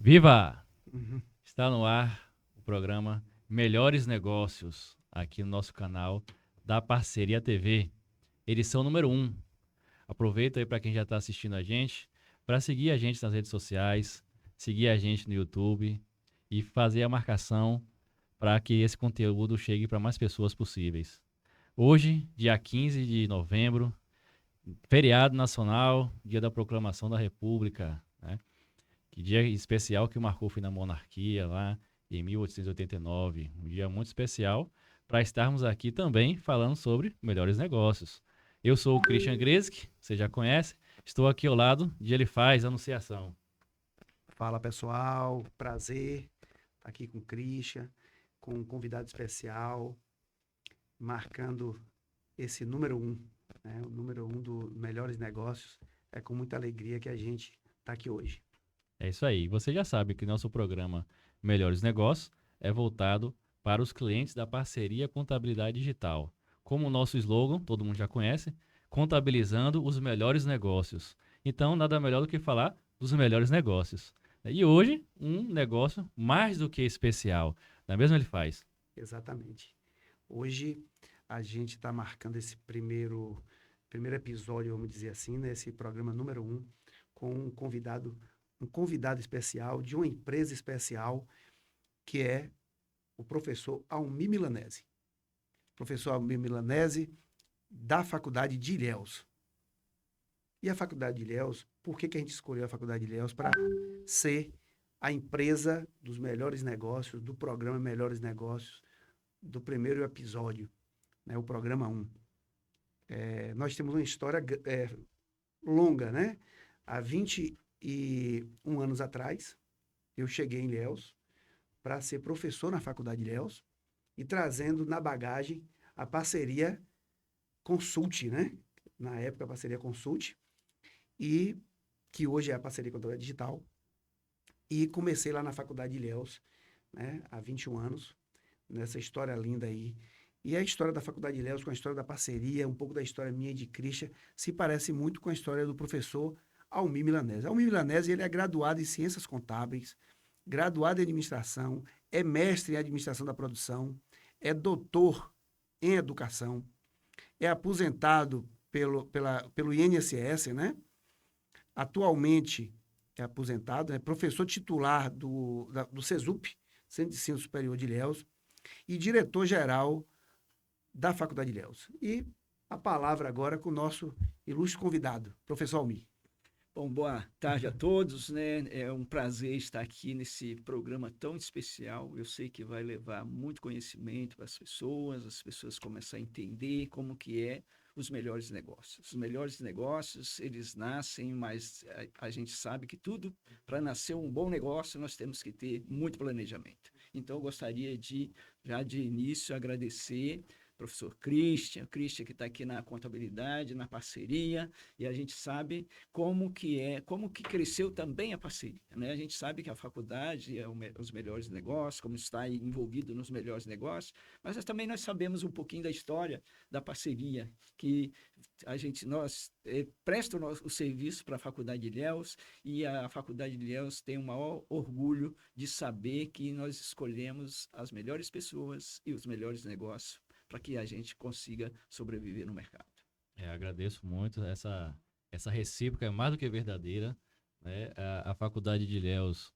Viva! Uhum. Está no ar o programa Melhores Negócios, aqui no nosso canal da Parceria TV, edição número 1. Aproveita aí para quem já está assistindo a gente, para seguir a gente nas redes sociais, seguir a gente no YouTube e fazer a marcação para que esse conteúdo chegue para mais pessoas possíveis. Hoje, dia 15 de novembro, feriado nacional, dia da proclamação da República, né? Que dia especial que marcou o fim da monarquia lá em 1889. Um dia muito especial para estarmos aqui também falando sobre melhores negócios. Eu sou o Christian Gretzky, você já conhece. Estou aqui ao lado de Ele Faz Anunciação. Fala pessoal, prazer estar aqui com o Christian, com um convidado especial, marcando esse número 1, né? O número 1 do Melhores Negócios. É com muita alegria que a gente está aqui hoje. É isso aí. Você já sabe que nosso programa Melhores Negócios é voltado para os clientes da parceria Contabilidade Digital. Como o nosso slogan, todo mundo já conhece, contabilizando os melhores negócios. Então, nada melhor do que falar dos melhores negócios. E hoje, um negócio mais do que especial. Não é mesmo, Ele Faz? Exatamente. Hoje a gente está marcando esse primeiro episódio, vamos dizer assim, né? Esse programa número 1, com um convidado especial de uma empresa especial, que é o professor Almir Milanese. Professor Almir Milanese, da Faculdade de Ilhéus. E a Faculdade de Ilhéus, por que a gente escolheu a Faculdade de Ilhéus? Para ser a empresa dos melhores negócios, do programa Melhores Negócios, do primeiro episódio, né, o programa 1. Nós temos uma história longa, né? Há 21 anos atrás, eu cheguei em Ilhéus para ser professor na Faculdade de Ilhéus e trazendo na bagagem a parceria Consult, né? Na época, a parceria Consult, e que hoje é a parceria Contabilidade Digital. E comecei lá na Faculdade de Ilhéus, né? Há 21 anos, nessa história linda aí. E a história da Faculdade de Ilhéus com a história da parceria, um pouco da história minha e de Christian, se parece muito com a história do professor Almir Milanese. Almir Milanese, ele é graduado em Ciências Contábeis, graduado em Administração, é mestre em Administração da Produção, é doutor em Educação, é aposentado pelo INSS, né? Atualmente é aposentado, é professor titular do CESUP, Centro de Ensino Superior de Ilhéus, e diretor-geral da Faculdade de Ilhéus. E a palavra agora com o nosso ilustre convidado, professor Almir. Bom, boa tarde a todos, né? É um prazer estar aqui nesse programa tão especial. Eu sei que vai levar muito conhecimento para as pessoas começarem a entender como que é os melhores negócios. Os melhores negócios, eles nascem, mas a gente sabe que tudo, para nascer um bom negócio, nós temos que ter muito planejamento. Então, eu gostaria de, já de início, agradecer professor Christian que está aqui na contabilidade, na parceria, e a gente sabe como que cresceu também a parceria, né? A gente sabe que a faculdade é os melhores negócios, como está envolvido nos melhores negócios, mas também nós sabemos um pouquinho da história da parceria, que nós presta o serviço para a Faculdade de Ilhéus, e a Faculdade de Ilhéus tem o maior orgulho de saber que nós escolhemos as melhores pessoas e os melhores negócios para que a gente consiga sobreviver no mercado. Agradeço muito, essa recíproca é mais do que verdadeira, né? A Faculdade de Ilhéus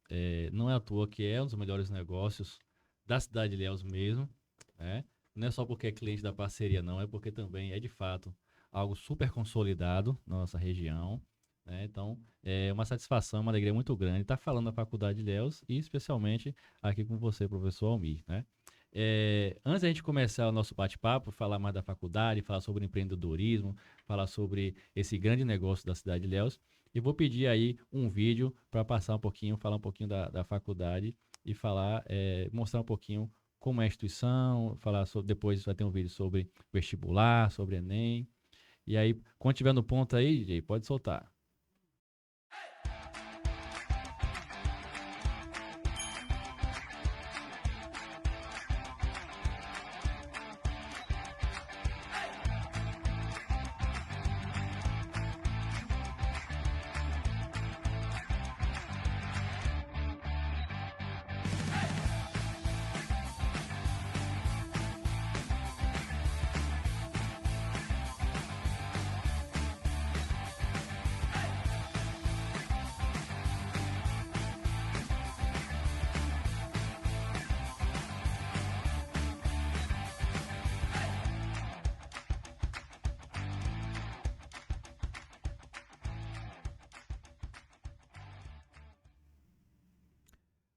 não é à toa que é um dos melhores negócios da cidade de Ilhéus mesmo, né? Não é só porque é cliente da parceria, não, é porque também é de fato algo super consolidado na nossa região, né? Então, é uma satisfação, uma alegria muito grande estar falando da Faculdade de Ilhéus e especialmente aqui com você, professor Almir, né? Antes da gente começar o nosso bate-papo, falar mais da faculdade, falar sobre empreendedorismo, falar sobre esse grande negócio da cidade de Ilhéus, eu vou pedir aí um vídeo para passar um pouquinho, falar um pouquinho da faculdade e falar, mostrar um pouquinho como é a instituição, falar sobre, depois vai ter um vídeo sobre vestibular, sobre Enem. E aí, quando tiver no ponto aí, DJ, pode soltar.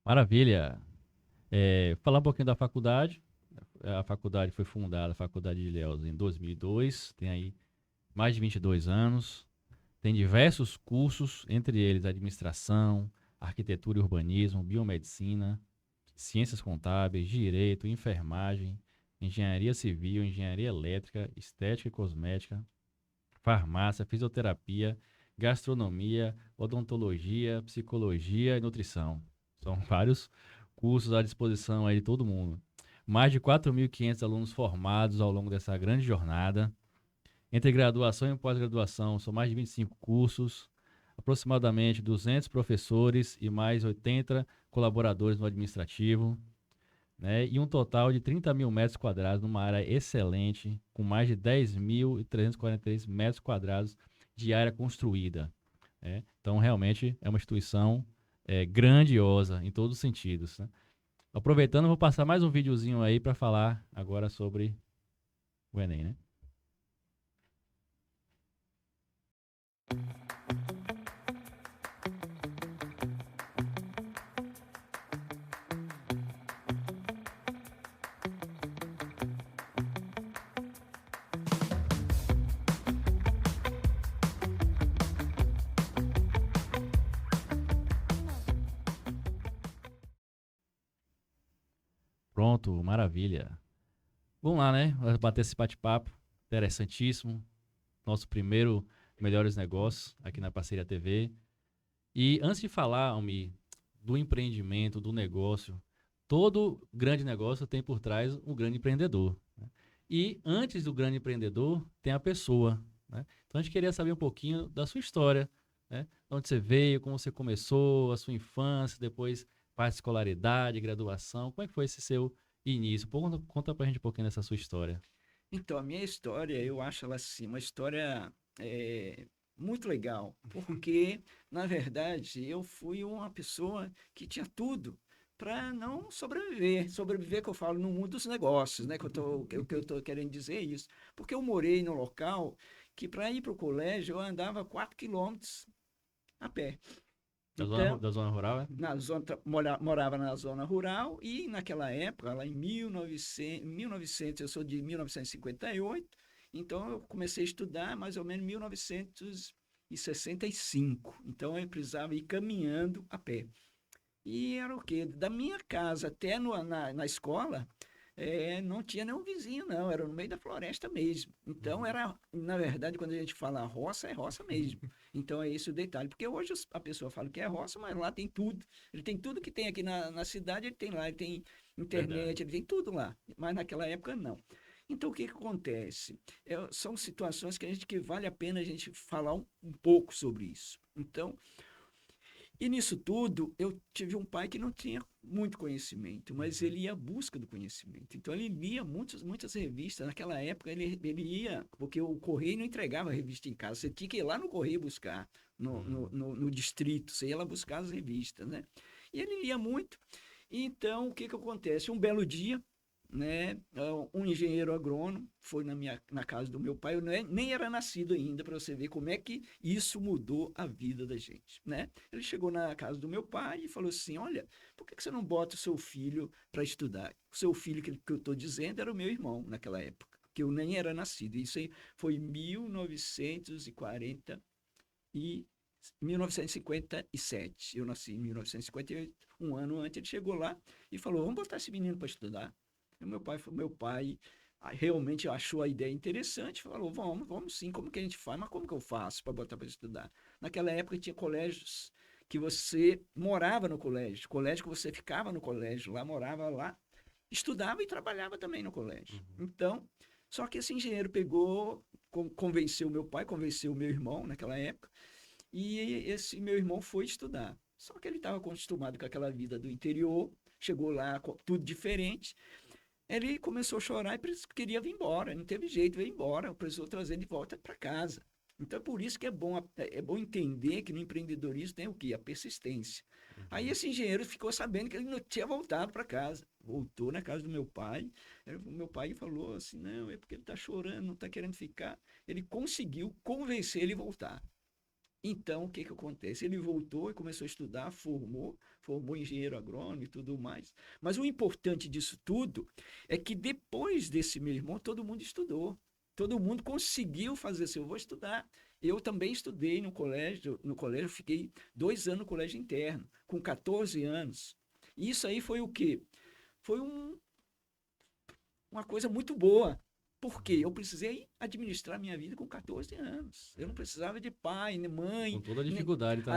Maravilha. Falar um pouquinho da faculdade. A faculdade foi fundada, a Faculdade de Ilhéus, em 2002. Tem aí mais de 22 anos. Tem diversos cursos, entre eles administração, arquitetura e urbanismo, biomedicina, ciências contábeis, direito, enfermagem, engenharia civil, engenharia elétrica, estética e cosmética, farmácia, fisioterapia, gastronomia, odontologia, psicologia e nutrição. São vários cursos à disposição aí de todo mundo. Mais de 4.500 alunos formados ao longo dessa grande jornada. Entre graduação e pós-graduação, são mais de 25 cursos, aproximadamente 200 professores e mais 80 colaboradores no administrativo, né? E um total de 30 mil metros quadrados numa área excelente, com mais de 10.343 metros quadrados de área construída, né? Então, realmente, é uma instituição grandiosa em todos os sentidos, né? Aproveitando, vou passar mais um videozinho aí para falar agora sobre o Enem, né? Pronto, maravilha. Vamos lá, né? Vamos bater esse bate-papo interessantíssimo. Nosso primeiro Melhores Negócios aqui na Parceria TV. E antes de falar, Almi, do empreendimento, do negócio, todo grande negócio tem por trás um grande empreendedor, né? E antes do grande empreendedor, tem a pessoa, né? Então a gente queria saber um pouquinho da sua história, né? De onde você veio, como você começou, a sua infância, depois parte de escolaridade, graduação. Como é que foi esse seu início? Conta pra gente um pouquinho dessa sua história. Então, a minha história, eu acho ela assim, uma história muito legal, porque, na verdade, eu fui uma pessoa que tinha tudo para não sobreviver. Sobreviver, que eu falo, no mundo dos negócios, né? Que eu tô querendo dizer isso. Porque eu morei num local que, para ir para o colégio, eu andava 4 quilômetros a pé. Então, Da zona rural, é? morava na zona rural e naquela época, lá em 1900, eu sou de 1958, então eu comecei a estudar mais ou menos em 1965. Então eu precisava ir caminhando a pé. E era o quê? Da minha casa até na escola, não tinha nenhum vizinho, não. Era no meio da floresta mesmo. Então, era, na verdade, quando a gente fala roça, é roça mesmo. Então, é esse o detalhe. Porque hoje a pessoa fala que é roça, mas lá tem tudo. Ele tem tudo que tem aqui na cidade, ele tem lá. Ele tem internet, Verdade. ele tem tudo lá. Mas naquela época, não. Então, o que acontece? São situações que vale a pena a gente falar um pouco sobre isso. Então, e nisso tudo, eu tive um pai que não tinha muito conhecimento, mas ele ia à busca do conhecimento. Então, ele lia muitas revistas. Naquela época, ele ia, porque o correio não entregava a revista em casa. Você tinha que ir lá no correio buscar, no distrito. Você ia lá buscar as revistas, né? E ele lia muito. Então, o que acontece? Um belo dia, né, um engenheiro agrônomo foi na casa do meu pai. Eu nem era nascido ainda, para você ver como é que isso mudou a vida da gente, né? Ele chegou na casa do meu pai e falou assim: olha, por que você não bota o seu filho para estudar? O seu filho que eu estou dizendo era o meu irmão naquela época, que eu nem era nascido. Isso aí foi em 1940 e 1957. Eu nasci em 1958, um ano antes. Ele chegou lá e falou: vamos botar esse menino para estudar. E meu pai realmente achou a ideia interessante, falou: vamos sim, como que a gente faz? Mas como que eu faço para botar para estudar? Naquela época tinha colégios que você morava no colégio que você ficava no colégio, lá morava lá, estudava e trabalhava também no colégio. Então, só que esse engenheiro pegou, convenceu meu pai, convenceu meu irmão naquela época, e esse meu irmão foi estudar. Só que ele estava acostumado com aquela vida do interior, chegou lá, tudo diferente. Ele começou a chorar e queria vir embora. Não teve jeito, veio embora. Precisou trazer de volta para casa. Então, é por isso que é bom entender que no empreendedorismo tem o quê? A persistência. Aí esse engenheiro ficou sabendo que ele não tinha voltado para casa. Voltou na casa do meu pai. O meu pai falou assim: não, é porque ele está chorando, não está querendo ficar. Ele conseguiu convencer ele a voltar. Então, o que acontece? Ele voltou e começou a estudar, formou engenheiro agrônomo e tudo mais. Mas o importante disso tudo é que depois desse meu irmão, todo mundo estudou. Todo mundo conseguiu fazer assim, eu vou estudar. Eu também estudei no colégio fiquei 2 anos no colégio interno, com 14 anos. E isso aí foi o quê? Foi uma coisa muito boa, porque eu precisei administrar minha vida com 14 anos. Eu não precisava de pai, nem mãe. Com toda a dificuldade, tá?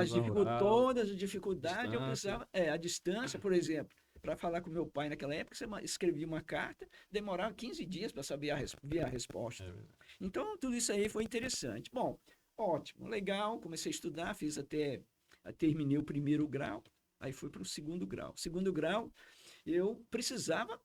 Todas as dificuldades, eu Distância. precisava. A distância, por exemplo, para falar com meu pai naquela época, você escrevia uma carta, demorava 15 dias para saber ver a resposta. É verdade. Então, tudo isso aí foi interessante. Bom, ótimo, legal, comecei a estudar, terminei o primeiro grau, aí fui para o segundo grau. Segundo grau, eu precisava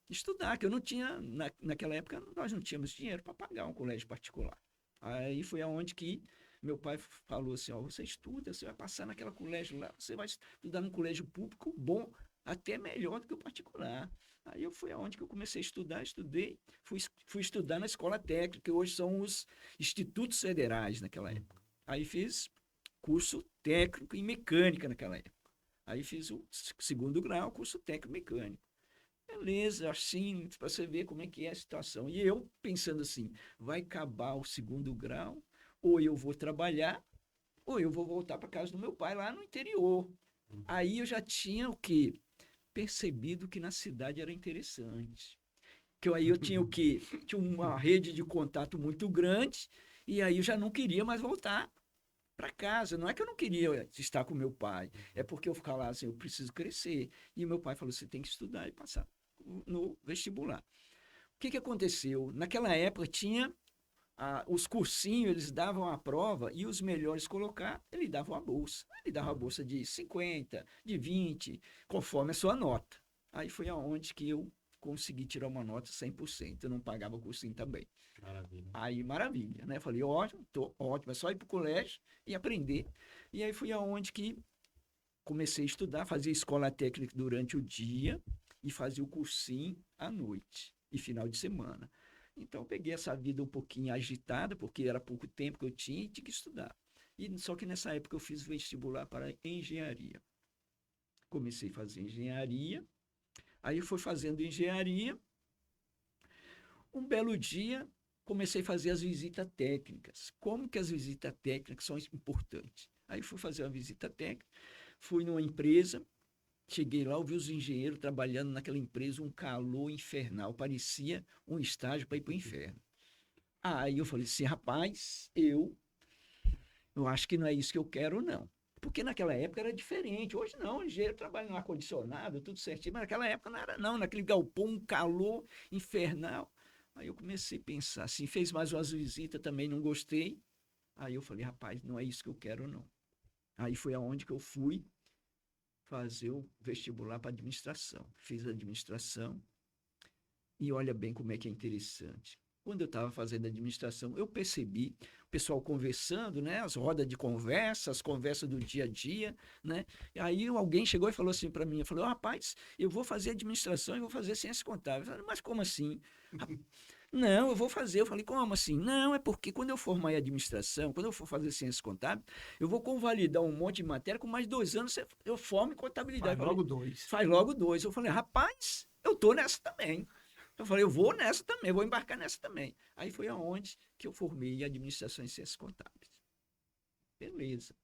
estudar, que eu não tinha, naquela época, nós não tínhamos dinheiro para pagar um colégio particular. Aí foi aonde que meu pai falou assim, ó, você estuda, você vai passar naquele colégio lá, você vai estudar num colégio público bom, até melhor do que o particular. Aí eu fui aonde que eu comecei a estudar, estudei, fui estudar na escola técnica, que hoje são os institutos federais naquela época. Aí fiz curso técnico em mecânica naquela época. Aí fiz o segundo grau, curso técnico mecânico. Beleza, assim, para você ver como é que é a situação. E eu pensando assim, vai acabar o segundo grau, ou eu vou trabalhar, ou eu vou voltar para casa do meu pai lá no interior. Aí eu já tinha o quê? Percebido que na cidade era interessante. Que aí eu tinha o quê? Tinha uma rede de contato muito grande, e aí eu já não queria mais voltar para casa. Não é que eu não queria estar com meu pai, é porque eu ficava lá assim, eu preciso crescer. E meu pai falou, você tem que estudar e passar no vestibular. O que aconteceu? Naquela época tinha os cursinhos, eles davam a prova e os melhores colocar, ele dava a bolsa. Ele dava a bolsa de 50, de 20, conforme a sua nota. Aí foi aonde que eu consegui tirar uma nota 100%. Eu não pagava o cursinho também. Maravilha. Aí, maravilha, né? Falei, ótimo, ótimo, é só ir para o colégio e aprender. E aí foi aonde que comecei a estudar, fazia escola técnica durante o dia e fazia o cursinho à noite e final de semana. Então, eu peguei essa vida um pouquinho agitada, porque era pouco tempo que eu tinha e tinha que estudar. Só que nessa época eu fiz vestibular para engenharia. Comecei a fazer engenharia, aí eu fui fazendo engenharia. Um belo dia, comecei a fazer as visitas técnicas. Como que as visitas técnicas são importantes? Aí fui fazer uma visita técnica, fui numa empresa, cheguei lá, ouvi os engenheiros trabalhando naquela empresa, um calor infernal, parecia um estágio para ir para o inferno. Aí eu falei assim, rapaz, eu acho que não é isso que eu quero, não. Porque naquela época era diferente. Hoje não, o engenheiro trabalha no ar-condicionado, tudo certinho, mas naquela época não era não, naquele galpão, um calor infernal. Aí eu comecei a pensar assim, fez mais umas visitas, também não gostei. Aí eu falei, rapaz, não é isso que eu quero, não. Aí foi aonde que eu fui fazer o vestibular para administração. Fiz administração e olha bem como é que é interessante. Quando eu estava fazendo administração, eu percebi o pessoal conversando, né? As rodas de conversa, as conversas do dia a dia, né? E aí alguém chegou e falou assim para mim, falou, rapaz, eu vou fazer administração e vou fazer ciência contábil. Eu falei, mas como assim? Não, eu vou fazer. Eu falei, como assim? Não, é porque quando eu formar em administração, quando eu for fazer ciência contábil, eu vou convalidar um monte de matéria, com mais 2 anos eu formo em contabilidade. Faz logo 2. Faz logo 2. Eu falei, rapaz, eu tô nessa também. Eu falei, eu vou nessa também, vou embarcar nessa também. Aí foi aonde que eu formei em administração e ciências contábeis. Beleza.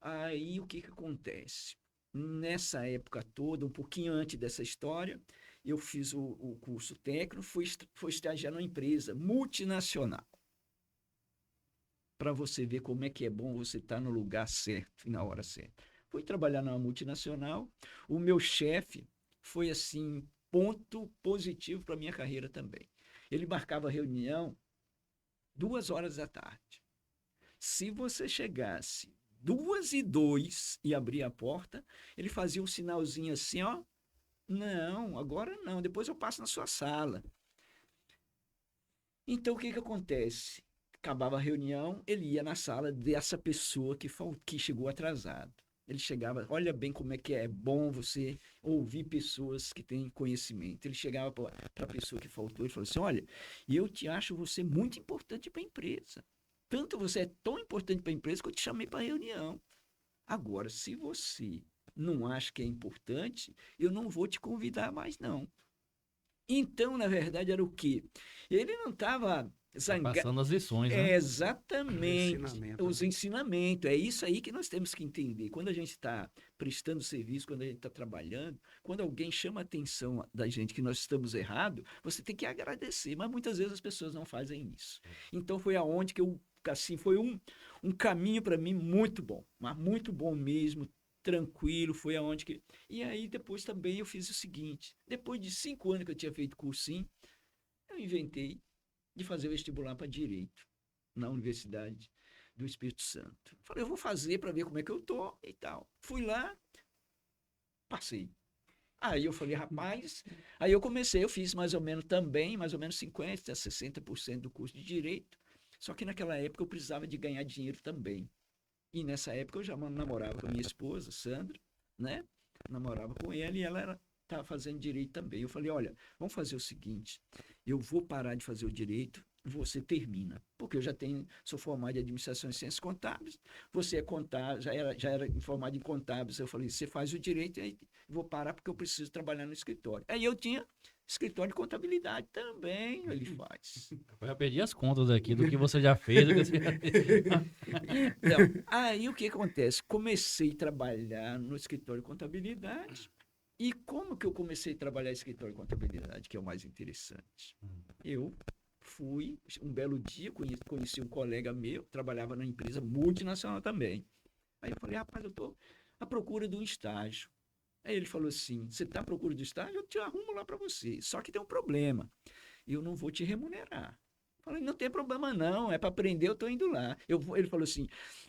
Aí o que acontece? Nessa época toda, um pouquinho antes dessa história, eu fiz o curso técnico, fui estagiar numa empresa multinacional. Para você ver como é que é bom você estar no lugar certo e na hora certa. Fui trabalhar numa multinacional, o meu chefe foi assim, ponto positivo para a minha carreira também. Ele marcava reunião 2 horas da tarde. Se você chegasse 2:02 e abrir a porta, ele fazia um sinalzinho assim, ó. Não, agora não, depois eu passo na sua sala. Então, o que acontece? Acabava a reunião, ele ia na sala dessa pessoa que chegou atrasado. Ele chegava, olha bem como é que é bom você ouvir pessoas que têm conhecimento. Ele chegava para a pessoa que faltou e falou assim, olha, eu te acho você muito importante para a empresa. Tanto você é tão importante para a empresa que eu te chamei para reunião. Agora, se você não acha que é importante, eu não vou te convidar mais, não. Então, na verdade, era o quê? Ele não estava zangado. Passando as lições, É né? exatamente Ensinamento, os né? ensinamentos. É isso aí que nós temos que entender. Quando a gente está prestando serviço, quando a gente está trabalhando, quando alguém chama a atenção da gente que nós estamos errados, você tem que agradecer. Mas muitas vezes as pessoas não fazem isso. Então foi aonde que eu, assim, foi um caminho para mim muito bom, mas muito bom mesmo, tranquilo. Foi aonde que. E aí depois também eu fiz o seguinte: depois de 5 anos que eu tinha feito cursinho, eu inventei de fazer vestibular para Direito na Universidade do Espírito Santo. Falei, eu vou fazer para ver como é que eu tô e tal. Fui lá, passei. Aí eu falei, rapaz, aí eu comecei, eu fiz mais ou menos também, mais ou menos 50% a 60% do curso de Direito, só que naquela época eu precisava de ganhar dinheiro também. E nessa época eu já namorava com a minha esposa, Sandra, né? Namorava com ela e ela estava fazendo Direito também. Eu falei, olha, vamos fazer o seguinte, eu vou parar de fazer o Direito, você termina. Porque eu já tenho, sou formado em Administração e Ciências Contábeis, você é contábil, já era formado em Contábeis. Eu falei, você faz o Direito e aí vou parar porque eu preciso trabalhar no escritório. Aí eu tinha escritório de contabilidade também, ele faz. Eu já perdi as contas aqui do que você já fez. Do que você já fez. Então, aí o que acontece? Comecei a trabalhar no escritório de contabilidade. E como que eu comecei a trabalhar no escritório de contabilidade, que é o mais interessante? Eu fui, um belo dia, conheci um colega meu, trabalhava na empresa multinacional também. Aí eu falei, rapaz, eu estou à procura de um estágio. Aí ele falou assim, você está à procura de estágio? Eu te arrumo lá para você. Só que tem um problema, eu não vou te remunerar. Falei, não tem problema não, é para aprender, eu estou indo lá. Ele falou assim,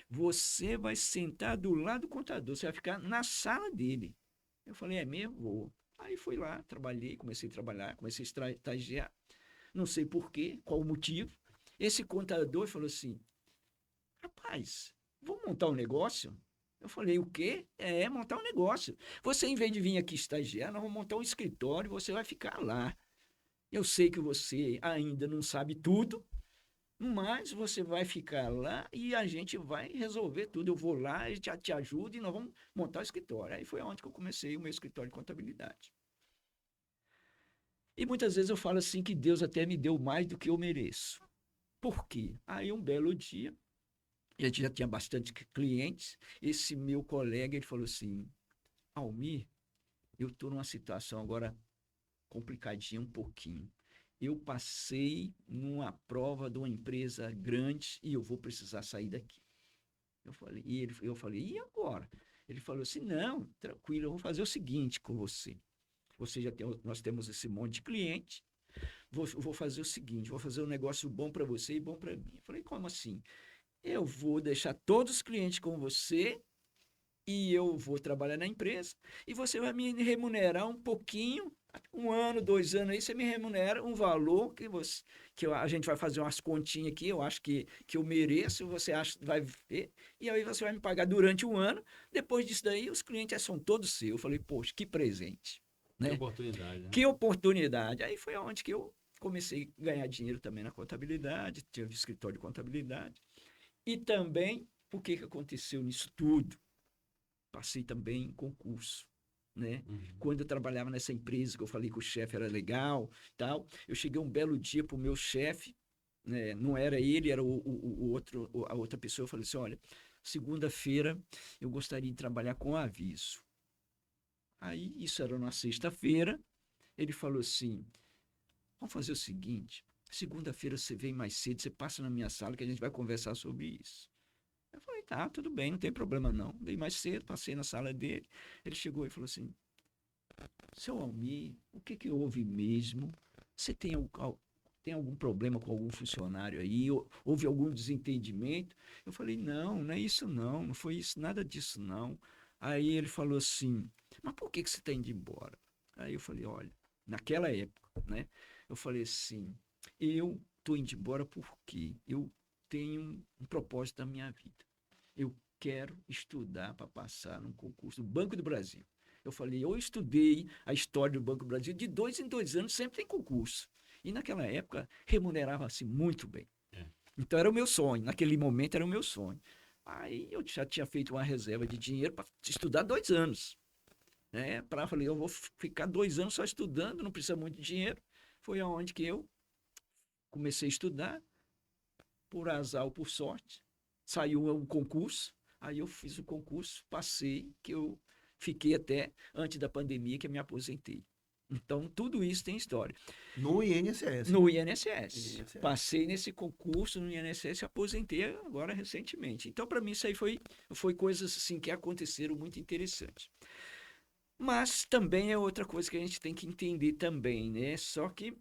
você vai sentar do lado do contador, você vai ficar na sala dele. Eu falei, é mesmo? Vou. Aí fui lá, trabalhei, comecei a trabalhar, comecei a estagiar, não sei por quê, qual o motivo. Esse contador falou assim, rapaz, vamos montar um negócio? Eu falei, o quê? É, montar um negócio. Você, em vez de vir aqui estagiar, nós vamos montar um escritório, você vai ficar lá. Eu sei que você ainda não sabe tudo, mas você vai ficar lá e a gente vai resolver tudo. Eu vou lá, e te ajudo e nós vamos montar o escritório. Aí foi onde que eu comecei o meu escritório de contabilidade. E muitas vezes eu falo assim que Deus até me deu mais do que eu mereço. Por quê? Aí um belo dia, a gente já tinha bastante clientes, esse meu colega, ele falou assim, Almir, eu estou numa situação agora complicadinha um pouquinho. Eu passei numa prova de uma empresa grande e eu vou precisar sair daqui. Eu falei, e agora? Ele falou assim, não, tranquilo, eu vou fazer o seguinte com você. Nós temos esse monte de cliente, vou fazer o seguinte, vou fazer um negócio bom para você e bom para mim. Eu falei, como assim? Eu vou deixar todos os clientes com você e eu vou trabalhar na empresa e você vai me remunerar um pouquinho, 1 ano, 2 anos aí, você me remunera um valor a gente vai fazer umas continhas aqui, eu acho que eu mereço, você acha vai ver, e aí você vai me pagar durante 1 ano, depois disso daí os clientes são todos seus. Eu falei, poxa, que presente, Que né? oportunidade, né? Que oportunidade. Aí foi onde que eu comecei a ganhar dinheiro também na contabilidade, tive escritório de contabilidade, e também, o que aconteceu nisso tudo? Passei também em concurso, né? Quando eu trabalhava nessa empresa, que eu falei que o chefe era legal, tal, eu cheguei um belo dia para o meu chefe, né? Não era ele, era a outra pessoa. Eu falei assim, olha, segunda-feira eu gostaria de trabalhar com aviso. Aí, isso era na sexta-feira, ele falou assim, vamos fazer o seguinte, segunda-feira você vem mais cedo, você passa na minha sala que a gente vai conversar sobre isso. Eu falei, tá, tudo bem, não tem problema não. Veio mais cedo, passei na sala dele. Ele chegou e falou assim, seu Almir, o que houve mesmo? Você tem algum problema com algum funcionário aí? Houve algum desentendimento? Eu falei, não é isso não foi isso, nada disso não. Aí ele falou assim, mas por que você está indo embora? Aí eu falei, olha, naquela época, né? Eu falei assim, eu estou indo embora porque eu tenho um propósito da minha vida. Eu quero estudar para passar num concurso do Banco do Brasil. Eu falei, eu estudei a história do Banco do Brasil, de 2 em 2 anos sempre tem concurso. E naquela época remunerava-se muito bem. Então era o meu sonho, naquele momento era o meu sonho. Aí eu já tinha feito uma reserva de dinheiro para estudar 2 anos. Né? Falei, eu vou ficar 2 anos só estudando, não precisa muito de dinheiro. Foi aonde que eu comecei a estudar, por azar ou por sorte. Saiu um concurso, aí eu fiz o concurso, passei, que eu fiquei até antes da pandemia, que eu me aposentei. Então, tudo isso tem história. No INSS. No INSS. Passei nesse concurso no INSS e aposentei agora recentemente. Então, para mim, isso aí foi coisas assim que aconteceram muito interessantes. Mas também é outra coisa que a gente tem que entender também, né? Só que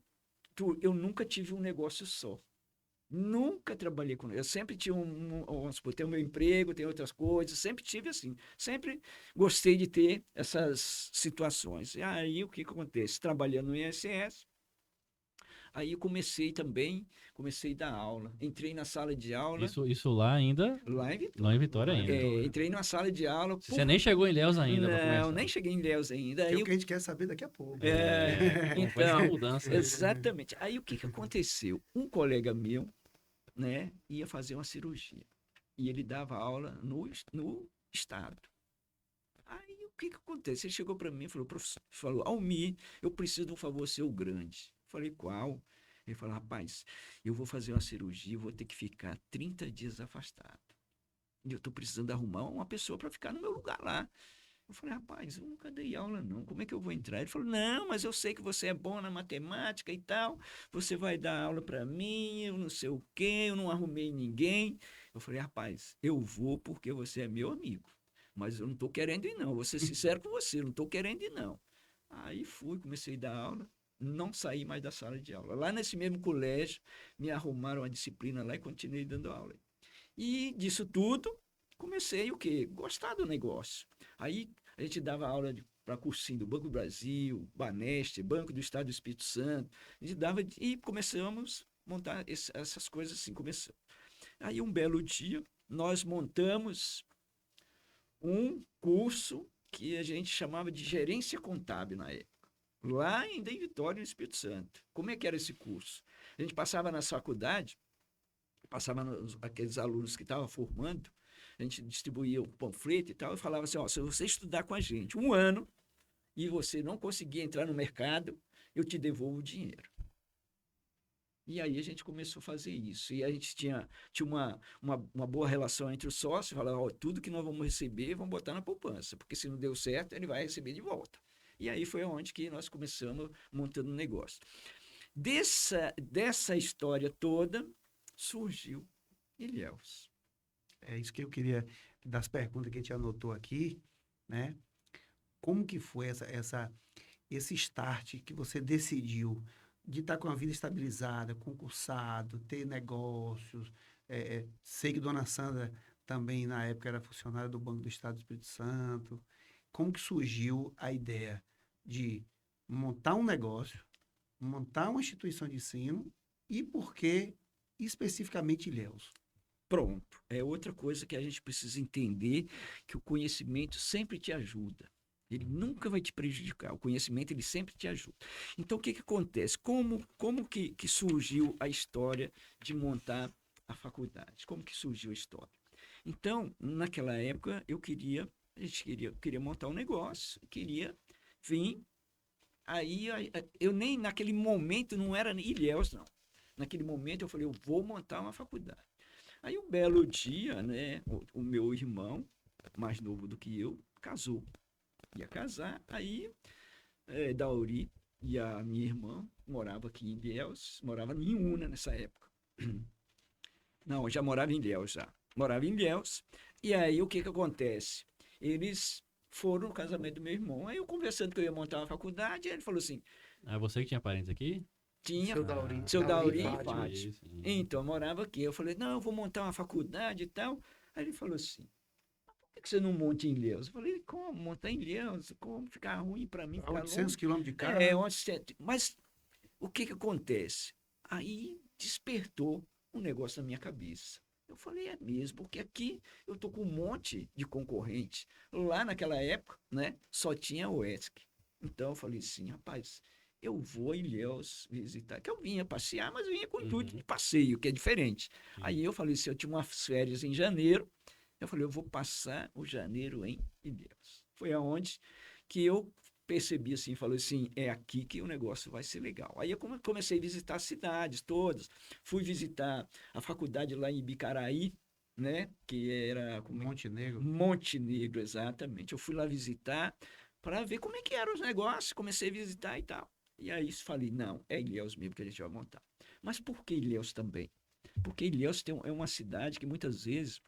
eu nunca tive um negócio só. Nunca trabalhei com. Eu sempre tinha vamos supor, tenho meu emprego, tenho outras coisas, sempre tive assim. Sempre gostei de ter essas situações. E aí o que acontece? Trabalhando no INSS, aí eu comecei a dar aula. Entrei na sala de aula. Isso lá ainda? Lá em Vitória. Lá em Vitória ainda. Entrei numa sala de aula. Você nem chegou em Ilhéus ainda? Não, nem cheguei em Ilhéus ainda. É o que a gente quer saber daqui a pouco. Então, mudança. Exatamente. Aí o que aconteceu? Um colega meu, né, ia fazer uma cirurgia. E ele dava aula no estado. Aí o que acontece? Ele chegou para mim e falou, Almir, eu preciso de um favor seu grande. Falei, qual? Ele falou, rapaz, eu vou fazer uma cirurgia, vou ter que ficar 30 dias afastado. E eu estou precisando arrumar uma pessoa para ficar no meu lugar lá. Eu falei, rapaz, eu nunca dei aula não, como é que eu vou entrar? Ele falou, não, mas eu sei que você é bom na matemática e tal, você vai dar aula para mim, eu não sei o quê, eu não arrumei ninguém. Eu falei, rapaz, eu vou porque você é meu amigo, mas eu não estou querendo ir não, vou ser sincero com você, eu não estou querendo ir não. Aí fui, comecei a dar aula, não saí mais da sala de aula. Lá nesse mesmo colégio, me arrumaram uma disciplina lá e continuei dando aula. E disso tudo, comecei o quê? Gostar do negócio. Aí a gente dava aula para cursinho do Banco do Brasil, Baneste, Banco do Estado do Espírito Santo. A gente dava e começamos a montar essas coisas assim. Começamos. Aí um belo dia, nós montamos um curso que a gente chamava de gerência contábil na época. Lá ainda em Vitória, no Espírito Santo. Como é que era esse curso? A gente passava nas faculdades, passava aqueles alunos que estavam formando, a gente distribuía o panfleto e tal, e falava assim, se você estudar com a gente 1 ano e você não conseguir entrar no mercado, eu te devolvo o dinheiro. E aí a gente começou a fazer isso. E a gente tinha uma boa relação entre os sócios, falava, tudo que nós vamos receber, vamos botar na poupança, porque se não deu certo, ele vai receber de volta. E aí foi onde que nós começamos montando um negócio. Dessa história toda, surgiu Ilhéus. É isso que eu queria, das perguntas que a gente anotou aqui, né? Como que foi esse start que você decidiu de estar com a vida estabilizada, concursado, ter negócios? Sei que Dona Sandra também, na época, era funcionária do Banco do Estado do Espírito Santo. Como que surgiu a ideia de montar um negócio, montar uma instituição de ensino e por que especificamente Ilhéus? Pronto. É outra coisa que a gente precisa entender, que o conhecimento sempre te ajuda. Ele nunca vai te prejudicar. O conhecimento, ele sempre te ajuda. Então, o que acontece? Como que surgiu a história de montar a faculdade? Como que surgiu a história? Então, naquela época, a gente queria montar um negócio, queria vir. Aí, eu nem, naquele momento, não era Ilhéus, não. Naquele momento, eu falei, eu vou montar uma faculdade. Aí, um belo dia, né, o meu irmão, mais novo do que eu, casou. Ia casar, aí Dauri e a minha irmã morava aqui em Ilhéus, morava em Una nessa época. Não, já morava em Ilhéus já. Morava em Ilhéus. E aí, o que acontece? Eles foram no casamento do meu irmão. Aí eu conversando que eu ia montar uma faculdade, ele falou assim... Ah, você que tinha parentes aqui? Tinha. Seu Dauri e Fátima. Então, eu morava aqui. Eu falei, não, eu vou montar uma faculdade e tal. Aí ele falou assim, por que você não monta em Ilhéus? Eu falei, como montar em Ilhéus? Como ficar ruim para mim? 800 quilômetros de carro. 800. Mas o que acontece? Aí despertou um negócio na minha cabeça. Eu falei, é mesmo, porque aqui eu tô com um monte de concorrente. Lá naquela época, né, só tinha o ESC. Então eu falei assim, rapaz, eu vou a Ilhéus visitar. Que eu vinha passear, mas eu vinha com o intuito Uhum. de passeio, que é diferente. Sim. Aí eu falei assim, eu tinha umas férias em janeiro, eu falei, eu vou passar o janeiro em Ilhéus. Foi aonde que eu percebi assim, falei assim, é aqui que o negócio vai ser legal. Aí eu comecei a visitar as cidades todas, fui visitar a faculdade lá em Ibicaraí, né, que era Montenegro. Montenegro, exatamente. Eu fui lá visitar para ver como é que eram os negócios, comecei a visitar e tal. E aí falei, não, é Ilhéus mesmo que a gente vai montar. Mas por que Ilhéus também? Porque Ilhéus é uma cidade que muitas vezes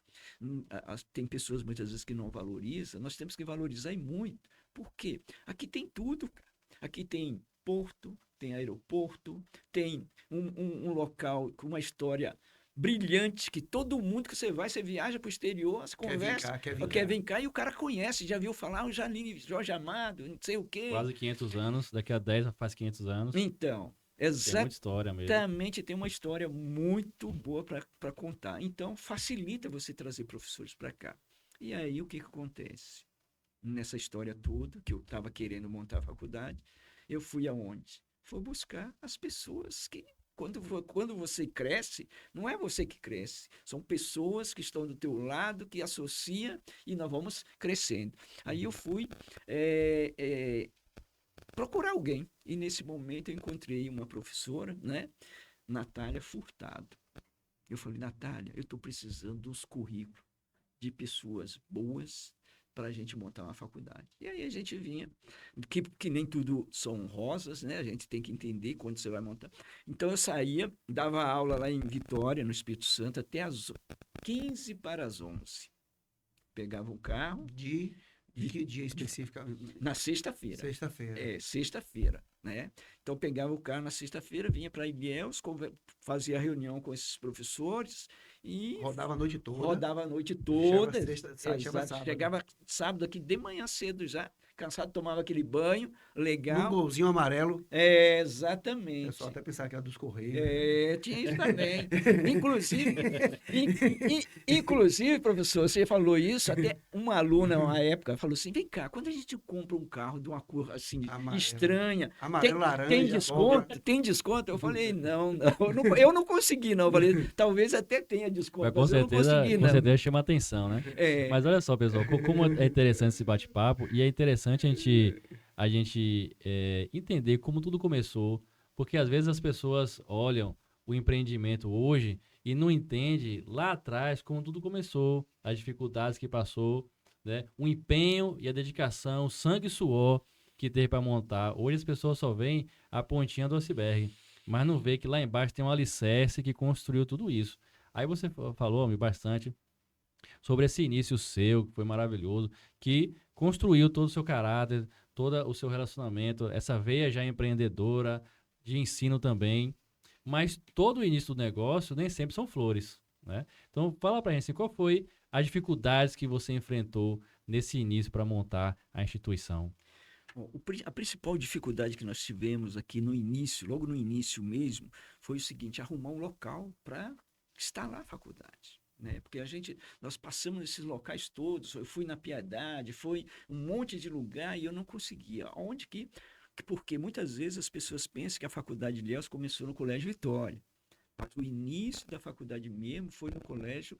tem pessoas muitas vezes que não valorizam. Nós temos que valorizar e muito. Por quê? Aqui tem tudo, cara. Aqui tem porto, tem aeroporto, tem um local com uma história brilhante que todo mundo que você vai, você viaja para o exterior, você conversa, quer vir cá e o cara conhece, já viu falar o Jorge Amado, não sei o quê. Quase 500 anos, daqui a 10 faz 500 anos. Então, Tem muita história mesmo. exatamente, tem uma história muito boa para contar. Então, facilita você trazer professores para cá. E aí, o que acontece? Nessa história toda, que eu estava querendo montar a faculdade, eu fui aonde? Fui buscar as pessoas que, quando você cresce, não é você que cresce, são pessoas que estão do teu lado, que associa e nós vamos crescendo. Aí eu fui procurar alguém. E nesse momento eu encontrei uma professora, né? Natália Furtado. Eu falei, Natália, eu estou precisando de uns currículos de pessoas boas para a gente montar uma faculdade. E aí a gente vinha, que nem tudo são rosas, né? A gente tem que entender quando você vai montar. Então eu saía, dava aula lá em Vitória, no Espírito Santo, até às 15 para as 11. Pegava um carro. De que dia específico? Na sexta-feira. Sexta-feira. Sexta-feira, né? Então eu pegava o carro na sexta-feira, vinha para Ilhéus, fazia reunião com esses professores e rodava a noite toda. Rodava a noite toda. Chegava sábado aqui de manhã cedo já, cansado, tomava aquele banho, legal. No golzinho amarelo. Exatamente. O pessoal até pensava que era dos Correios. Tinha isso também. Inclusive, professor, você falou isso, até uma aluna, uma época, falou assim, vem cá, quando a gente compra um carro de uma cor assim, amarelo, estranha, laranja, tem desconto? Tem desconto? Eu falei, não, eu não consegui, não. Eu falei, talvez até tenha desconto, mas com certeza chama atenção, né? Mas olha só, pessoal, como é interessante esse bate-papo, e é interessante a gente entender como tudo começou, porque às vezes as pessoas olham o empreendimento hoje e não entendem lá atrás como tudo começou, as dificuldades que passou, né? O empenho e a dedicação, o sangue e suor que teve para montar. Hoje as pessoas só veem a pontinha do iceberg, mas não vê que lá embaixo tem um alicerce que construiu tudo isso. Aí você falou bastante sobre esse início seu, que foi maravilhoso, que construiu todo o seu caráter, todo o seu relacionamento, essa veia já empreendedora, de ensino também. Mas todo o início do negócio nem sempre são flores, né? Então, fala pra gente assim, qual foi as dificuldades que você enfrentou nesse início para montar a instituição? A principal dificuldade que nós tivemos aqui no início, logo no início mesmo, foi o seguinte, arrumar um local para instalar a faculdade. Né? Porque nós passamos nesses locais todos, eu fui na Piedade, foi um monte de lugar e eu não conseguia. Porque muitas vezes as pessoas pensam que a faculdade de Ilhéus começou no Colégio Vitória. Mas o início da faculdade mesmo foi no Colégio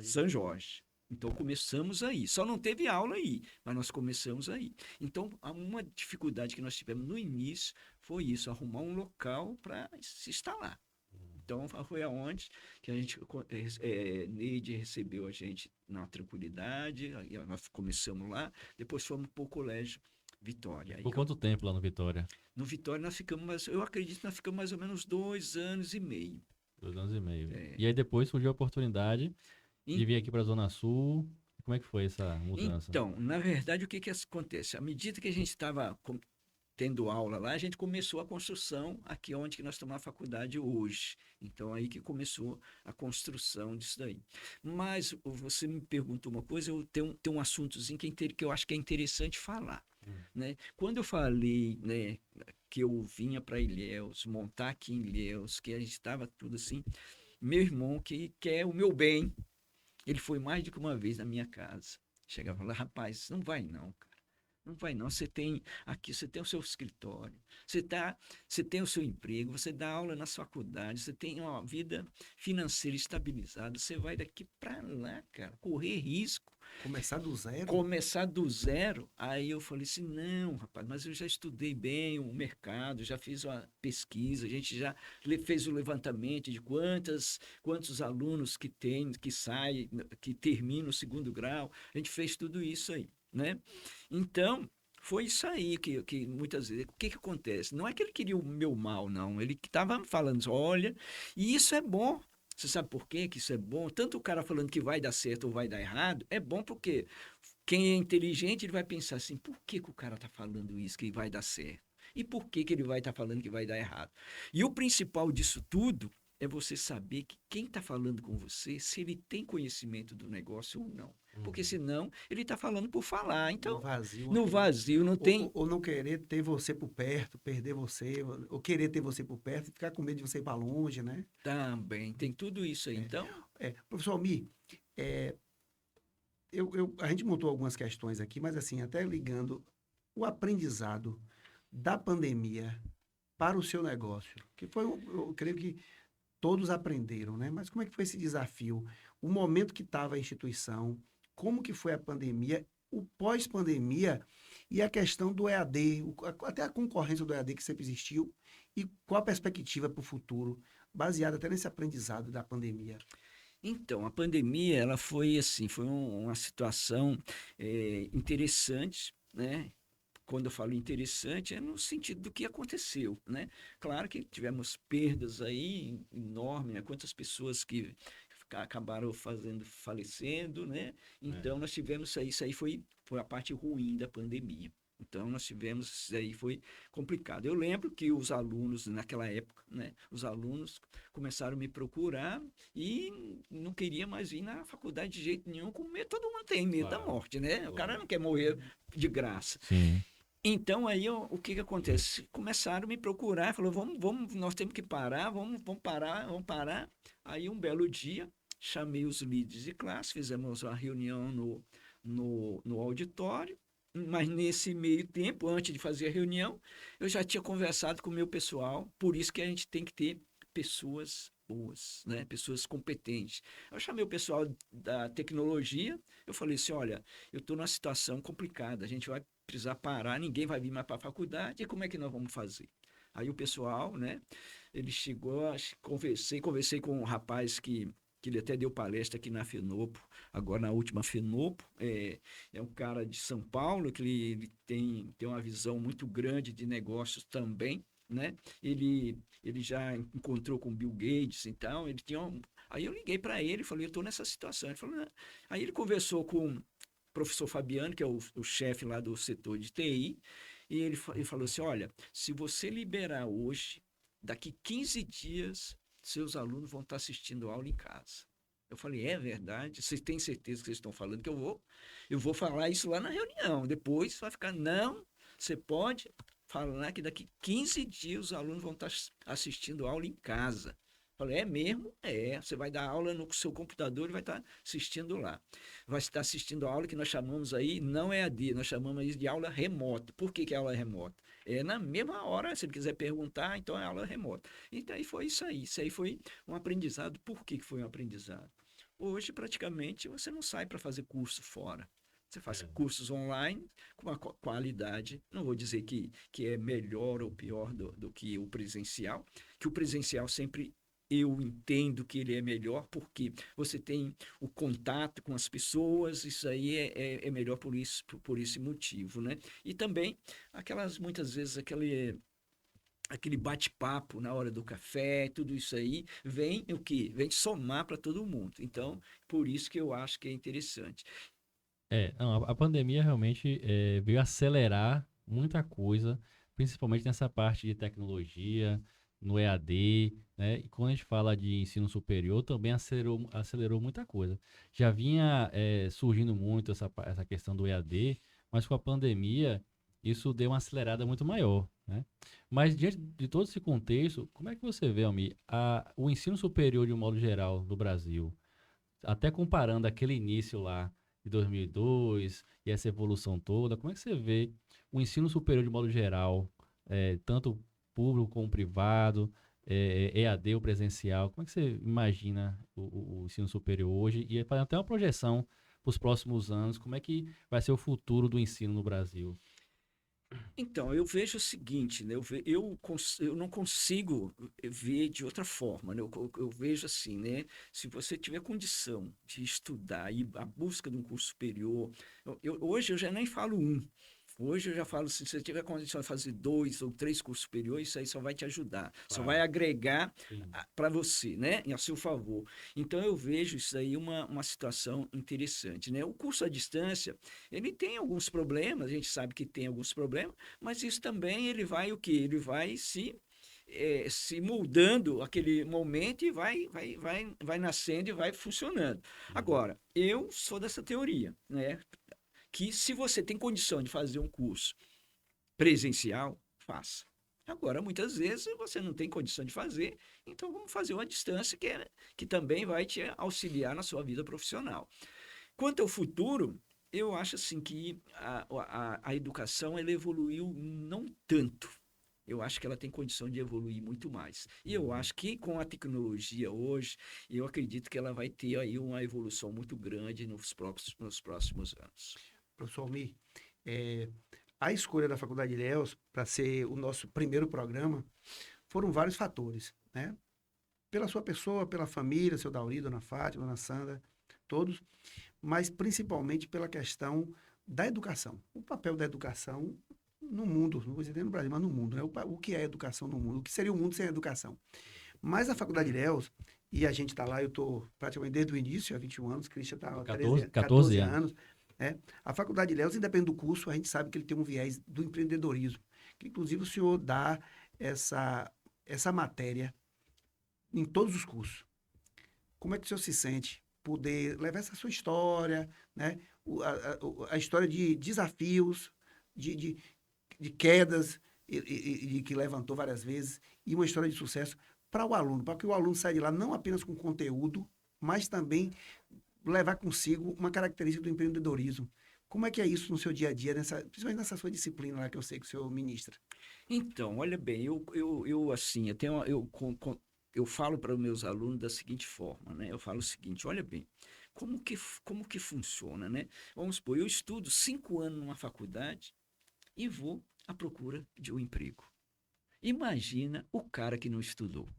São Jorge. Então começamos aí. Só não teve aula aí, mas nós começamos aí. Então uma dificuldade que nós tivemos no início foi isso, arrumar um local para se instalar. Então foi aonde que a gente, Neide recebeu a gente na tranquilidade, nós começamos lá, depois fomos para o Colégio Vitória. Por quanto tempo lá no Vitória? No Vitória nós ficamos, eu acredito que nós ficamos mais ou menos 2 anos e meio. 2 anos e meio. E aí depois surgiu a oportunidade de vir aqui para a Zona Sul. Como é que foi essa mudança? Então, na verdade, o que acontece? À medida que a gente estava tendo aula lá, a gente começou a construção aqui onde que nós estamos na faculdade hoje. Então, aí que começou a construção disso daí. Mas você me perguntou uma coisa, eu tenho um assuntozinho que eu acho que é interessante falar. Né? Quando eu falei, né, que eu vinha para Ilhéus, montar aqui em Ilhéus, que a gente estava tudo assim, meu irmão, que quer o meu bem, ele foi mais do que uma vez na minha casa. Chegava lá, rapaz, não vai não, cara. Não vai não. Você tem aqui, você tem o seu escritório, você tem o seu emprego, você dá aula nas faculdades, você tem uma vida financeira estabilizada, você vai daqui para lá, cara, correr risco, Começar do zero? começar do zero. Aí eu falei assim, não, rapaz, mas eu já estudei bem o mercado, já fiz uma pesquisa, a gente já fez o levantamento de quantos alunos que tem, que saem, que terminam o segundo grau, a gente fez tudo isso aí, né? Então, foi isso aí que muitas vezes. O que, que acontece? Não é que ele queria o meu mal, não. Ele estava falando, assim, olha, e isso é bom. Você sabe por quê que isso é bom? Tanto o cara falando que vai dar certo ou vai dar errado, é bom porque quem é inteligente ele vai pensar assim: por que, que o cara está falando isso que vai dar certo? E por que, que ele vai estar falando que vai dar errado? E o principal disso tudo é você saber que quem está falando com você, se ele tem conhecimento do negócio ou não. Porque senão ele está falando por falar. No Então, vazio. no vazio, não tem. Ou não querer ter você por perto, perder você, ou querer ter você por perto e ficar com medo de você ir para longe, né? Também, tem tudo isso aí. Então, Professor Almir, é, a gente montou algumas questões aqui, mas assim, até ligando o aprendizado da pandemia para o seu negócio, que foi, eu creio que todos aprenderam, né? Mas como é que foi esse desafio? O momento que estava a instituição, como que foi a pandemia, o pós-pandemia e a questão do EAD, até a concorrência do EAD que sempre existiu e qual a perspectiva para o futuro, baseada até nesse aprendizado da pandemia. então, a pandemia, ela foi assim, foi uma situação interessante, né? Quando eu falo interessante, é no sentido do que aconteceu, né? Claro que tivemos perdas aí enormes, né? Quantas pessoas que acabaram falecendo, né? Então, nós tivemos isso aí foi a parte ruim da pandemia. Então, nós tivemos, isso aí foi complicado. Eu lembro que os alunos, naquela época, né? Os alunos começaram a me procurar e não queria mais vir na faculdade de jeito nenhum, com medo, todo mundo tem medo da Claro, morte, né? O cara claro. não quer morrer de graça. Sim. Então, aí, o que que acontece? Começaram a me procurar, falou, vamos, nós temos que parar, vamos parar, vamos parar. Aí, um belo dia, chamei os líderes de classe, fizemos uma reunião no auditório, mas nesse meio tempo, antes de fazer a reunião, eu já tinha conversado com o meu pessoal, por isso que a gente tem que ter pessoas boas, né? Pessoas competentes. Eu chamei o pessoal da tecnologia, eu falei assim, olha, eu estou numa situação complicada, a gente vai precisar parar, ninguém vai vir mais para a faculdade, e como é que nós vamos fazer? Aí o pessoal, né, ele chegou, conversei com um rapaz que ele até deu palestra aqui na Fenopo, agora na última Fenopo, é um cara de São Paulo, que ele tem uma visão muito grande de negócios também, né? Ele já encontrou com Bill Gates, então ele tinha Aí eu liguei para ele e falei, eu estou nessa situação. Ele falou, não. Aí ele conversou com professor Fabiano, que é o chefe lá do setor de TI, e ele falou assim, olha, se você liberar hoje, daqui 15 dias, seus alunos vão estar assistindo aula em casa. Eu falei, é verdade? Vocês têm certeza que vocês estão falando que eu vou falar isso lá na reunião, depois vai ficar, não, você pode falar que daqui 15 dias os alunos vão estar assistindo aula em casa. Falei, é mesmo? É. Você vai dar aula no seu computador e vai estar assistindo lá. Vai estar assistindo a aula que nós chamamos aí, não é EAD, nós chamamos isso de aula remota. Por que é aula remota? É na mesma hora, se ele quiser perguntar, então é aula remota. Então aí foi isso aí. Isso aí foi um aprendizado. Por que foi um aprendizado? Hoje, praticamente, você não sai para fazer curso fora. Você faz cursos online com uma qualidade, não vou dizer que é melhor ou pior do que o presencial, que o presencial sempre eu entendo que ele é melhor porque você tem o contato com as pessoas, isso aí é melhor por esse motivo, né? E também muitas vezes aquele bate-papo na hora do café, tudo isso aí vem o quê? Vem somar para todo mundo. Então, por isso que eu acho que é interessante. Não, a pandemia realmente veio acelerar muita coisa, principalmente nessa parte de tecnologia, no EAD, né? E quando a gente fala de ensino superior, também acelerou muita coisa. Já vinha surgindo muito essa questão do EAD, mas com a pandemia isso deu uma acelerada muito maior, né? Mas diante de todo esse contexto, como é que você vê, Almir, o ensino superior de um modo geral no Brasil, até comparando aquele início lá, de 2002 e essa evolução toda, como é que você vê o ensino superior de modo geral, tanto público como privado, EAD ou presencial, como é que você imagina o ensino superior hoje e fazer até uma projeção para os próximos anos, como é que vai ser o futuro do ensino no Brasil? Então, eu vejo o seguinte, né? Eu não consigo ver de outra forma, né? Eu vejo assim, né? Se você tiver condição de estudar e a busca de um curso superior, hoje eu já nem falo um. Hoje eu já falo assim, se você tiver condição de fazer 2 ou 3 cursos superiores, isso aí só vai te ajudar, só vai Claro. agregar Sim. para você, né? E a seu favor. Então eu vejo isso aí uma situação interessante, né? O curso à distância, ele tem alguns problemas, a gente sabe que tem alguns problemas, mas isso também ele vai o quê? Ele vai se moldando aquele momento e vai nascendo e vai funcionando. Uhum. Agora, eu sou dessa teoria, né? Que se você tem condição de fazer um curso presencial, faça. Agora, muitas vezes você não tem condição de fazer, então vamos fazer uma distância que também vai te auxiliar na sua vida profissional. Quanto ao futuro, eu acho assim que a educação ela evoluiu não tanto. Eu acho que ela tem condição de evoluir muito mais. E eu Uhum. acho que com a tecnologia hoje, eu acredito que ela vai ter aí uma evolução muito grande nos próximos anos. Professor Almir, é, a escolha da Faculdade de Ilhéus para ser o nosso primeiro programa foram vários fatores, né? Pela sua pessoa, pela família, seu Dauri, dona Fátima, dona Sandra, todos, mas principalmente pela questão da educação. O papel da educação no mundo, não vou dizer nem no Brasil, mas no mundo, né? O que é educação no mundo? O que seria o mundo sem educação? Mas a Faculdade de Ilhéus, e a gente está lá, eu estou praticamente desde o início, há 21 anos, Christian está há 14, 14 14 anos. anos, né? A Faculdade de Ilhéus, independente do curso, a gente sabe que ele tem um viés do empreendedorismo, que inclusive o senhor dá essa matéria em todos os cursos. Como é que o senhor se sente poder levar essa sua história, né? A história de desafios, de, de, de quedas, e que levantou várias vezes, e uma história de sucesso para o aluno, para que o aluno saia de lá não apenas com conteúdo, mas também levar consigo uma característica do empreendedorismo. Como é que é isso no seu dia a dia, principalmente nessa sua disciplina lá que eu sei que o senhor ministra? Então, olha bem, eu assim, eu falo para os meus alunos da seguinte forma, né? Eu falo o seguinte, olha bem, como que funciona, né? Vamos supor, eu estudo 5 anos numa faculdade e vou à procura de um emprego. Imagina o cara que não estudou.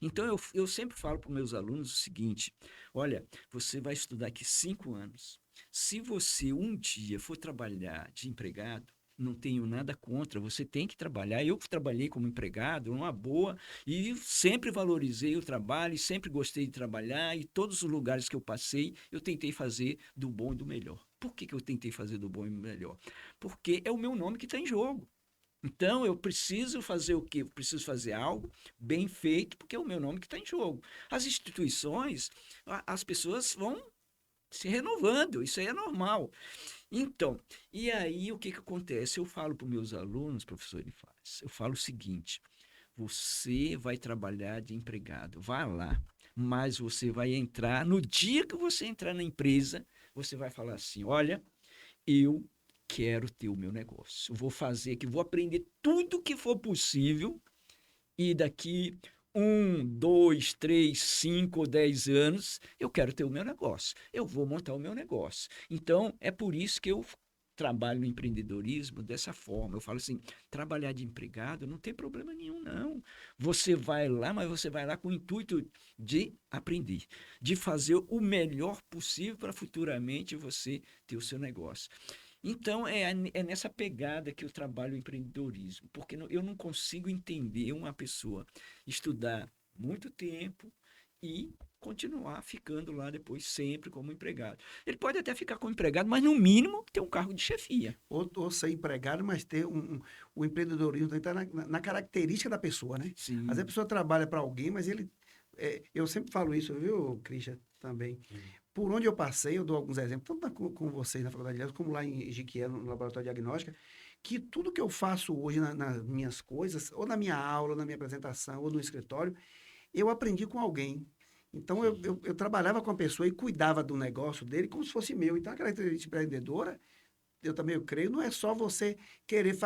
Então, eu sempre falo para os meus alunos o seguinte: olha, você vai estudar aqui 5 anos. Se você um dia for trabalhar de empregado, não tenho nada contra, você tem que trabalhar. Eu trabalhei como empregado, uma boa, e sempre valorizei o trabalho, e sempre gostei de trabalhar, e todos os lugares que eu passei, eu tentei fazer do bom e do melhor. Por que eu tentei fazer do bom e do melhor? Porque é o meu nome que está em jogo. Então, eu preciso fazer o quê? Eu preciso fazer algo bem feito, porque é o meu nome que está em jogo. As instituições, as pessoas vão se renovando, isso aí é normal. Então, e aí o que acontece? Eu falo para os meus alunos, professor Elifaz, eu falo o seguinte: você vai trabalhar de empregado, vá lá, mas você vai entrar, no dia que você entrar na empresa, você vai falar assim: olha, eu quero ter o meu negócio. Vou fazer aqui, vou aprender tudo que for possível e daqui 1, 2, 3, 5 ou 10 anos eu quero ter o meu negócio. Eu vou montar o meu negócio. Então, é por isso que eu trabalho no empreendedorismo dessa forma. Eu falo assim, trabalhar de empregado não tem problema nenhum, não. Você vai lá, mas você vai lá com o intuito de aprender, de fazer o melhor possível para futuramente você ter o seu negócio. Então, é nessa pegada que eu trabalho o empreendedorismo, porque eu não consigo entender uma pessoa estudar muito tempo e continuar ficando lá depois sempre como empregado. Ele pode até ficar como empregado, mas no mínimo ter um cargo de chefia. Ou ser empregado, mas ter o empreendedorismo está na característica da pessoa, né? Às vezes a Sim, pessoa trabalha para alguém, mas ele. Eu sempre falo isso, viu, Christian, também. Sim. Por onde eu passei, eu dou alguns exemplos, tanto com vocês na Faculdade de Letras, como lá em Jequié, no Laboratório de Diagnóstica, que tudo que eu faço hoje nas minhas coisas, ou na minha aula, ou na minha apresentação, ou no escritório, eu aprendi com alguém Então, eu trabalhava com a pessoa e cuidava do negócio dele como se fosse meu. Então, a característica empreendedora, eu também eu creio, não é só você querer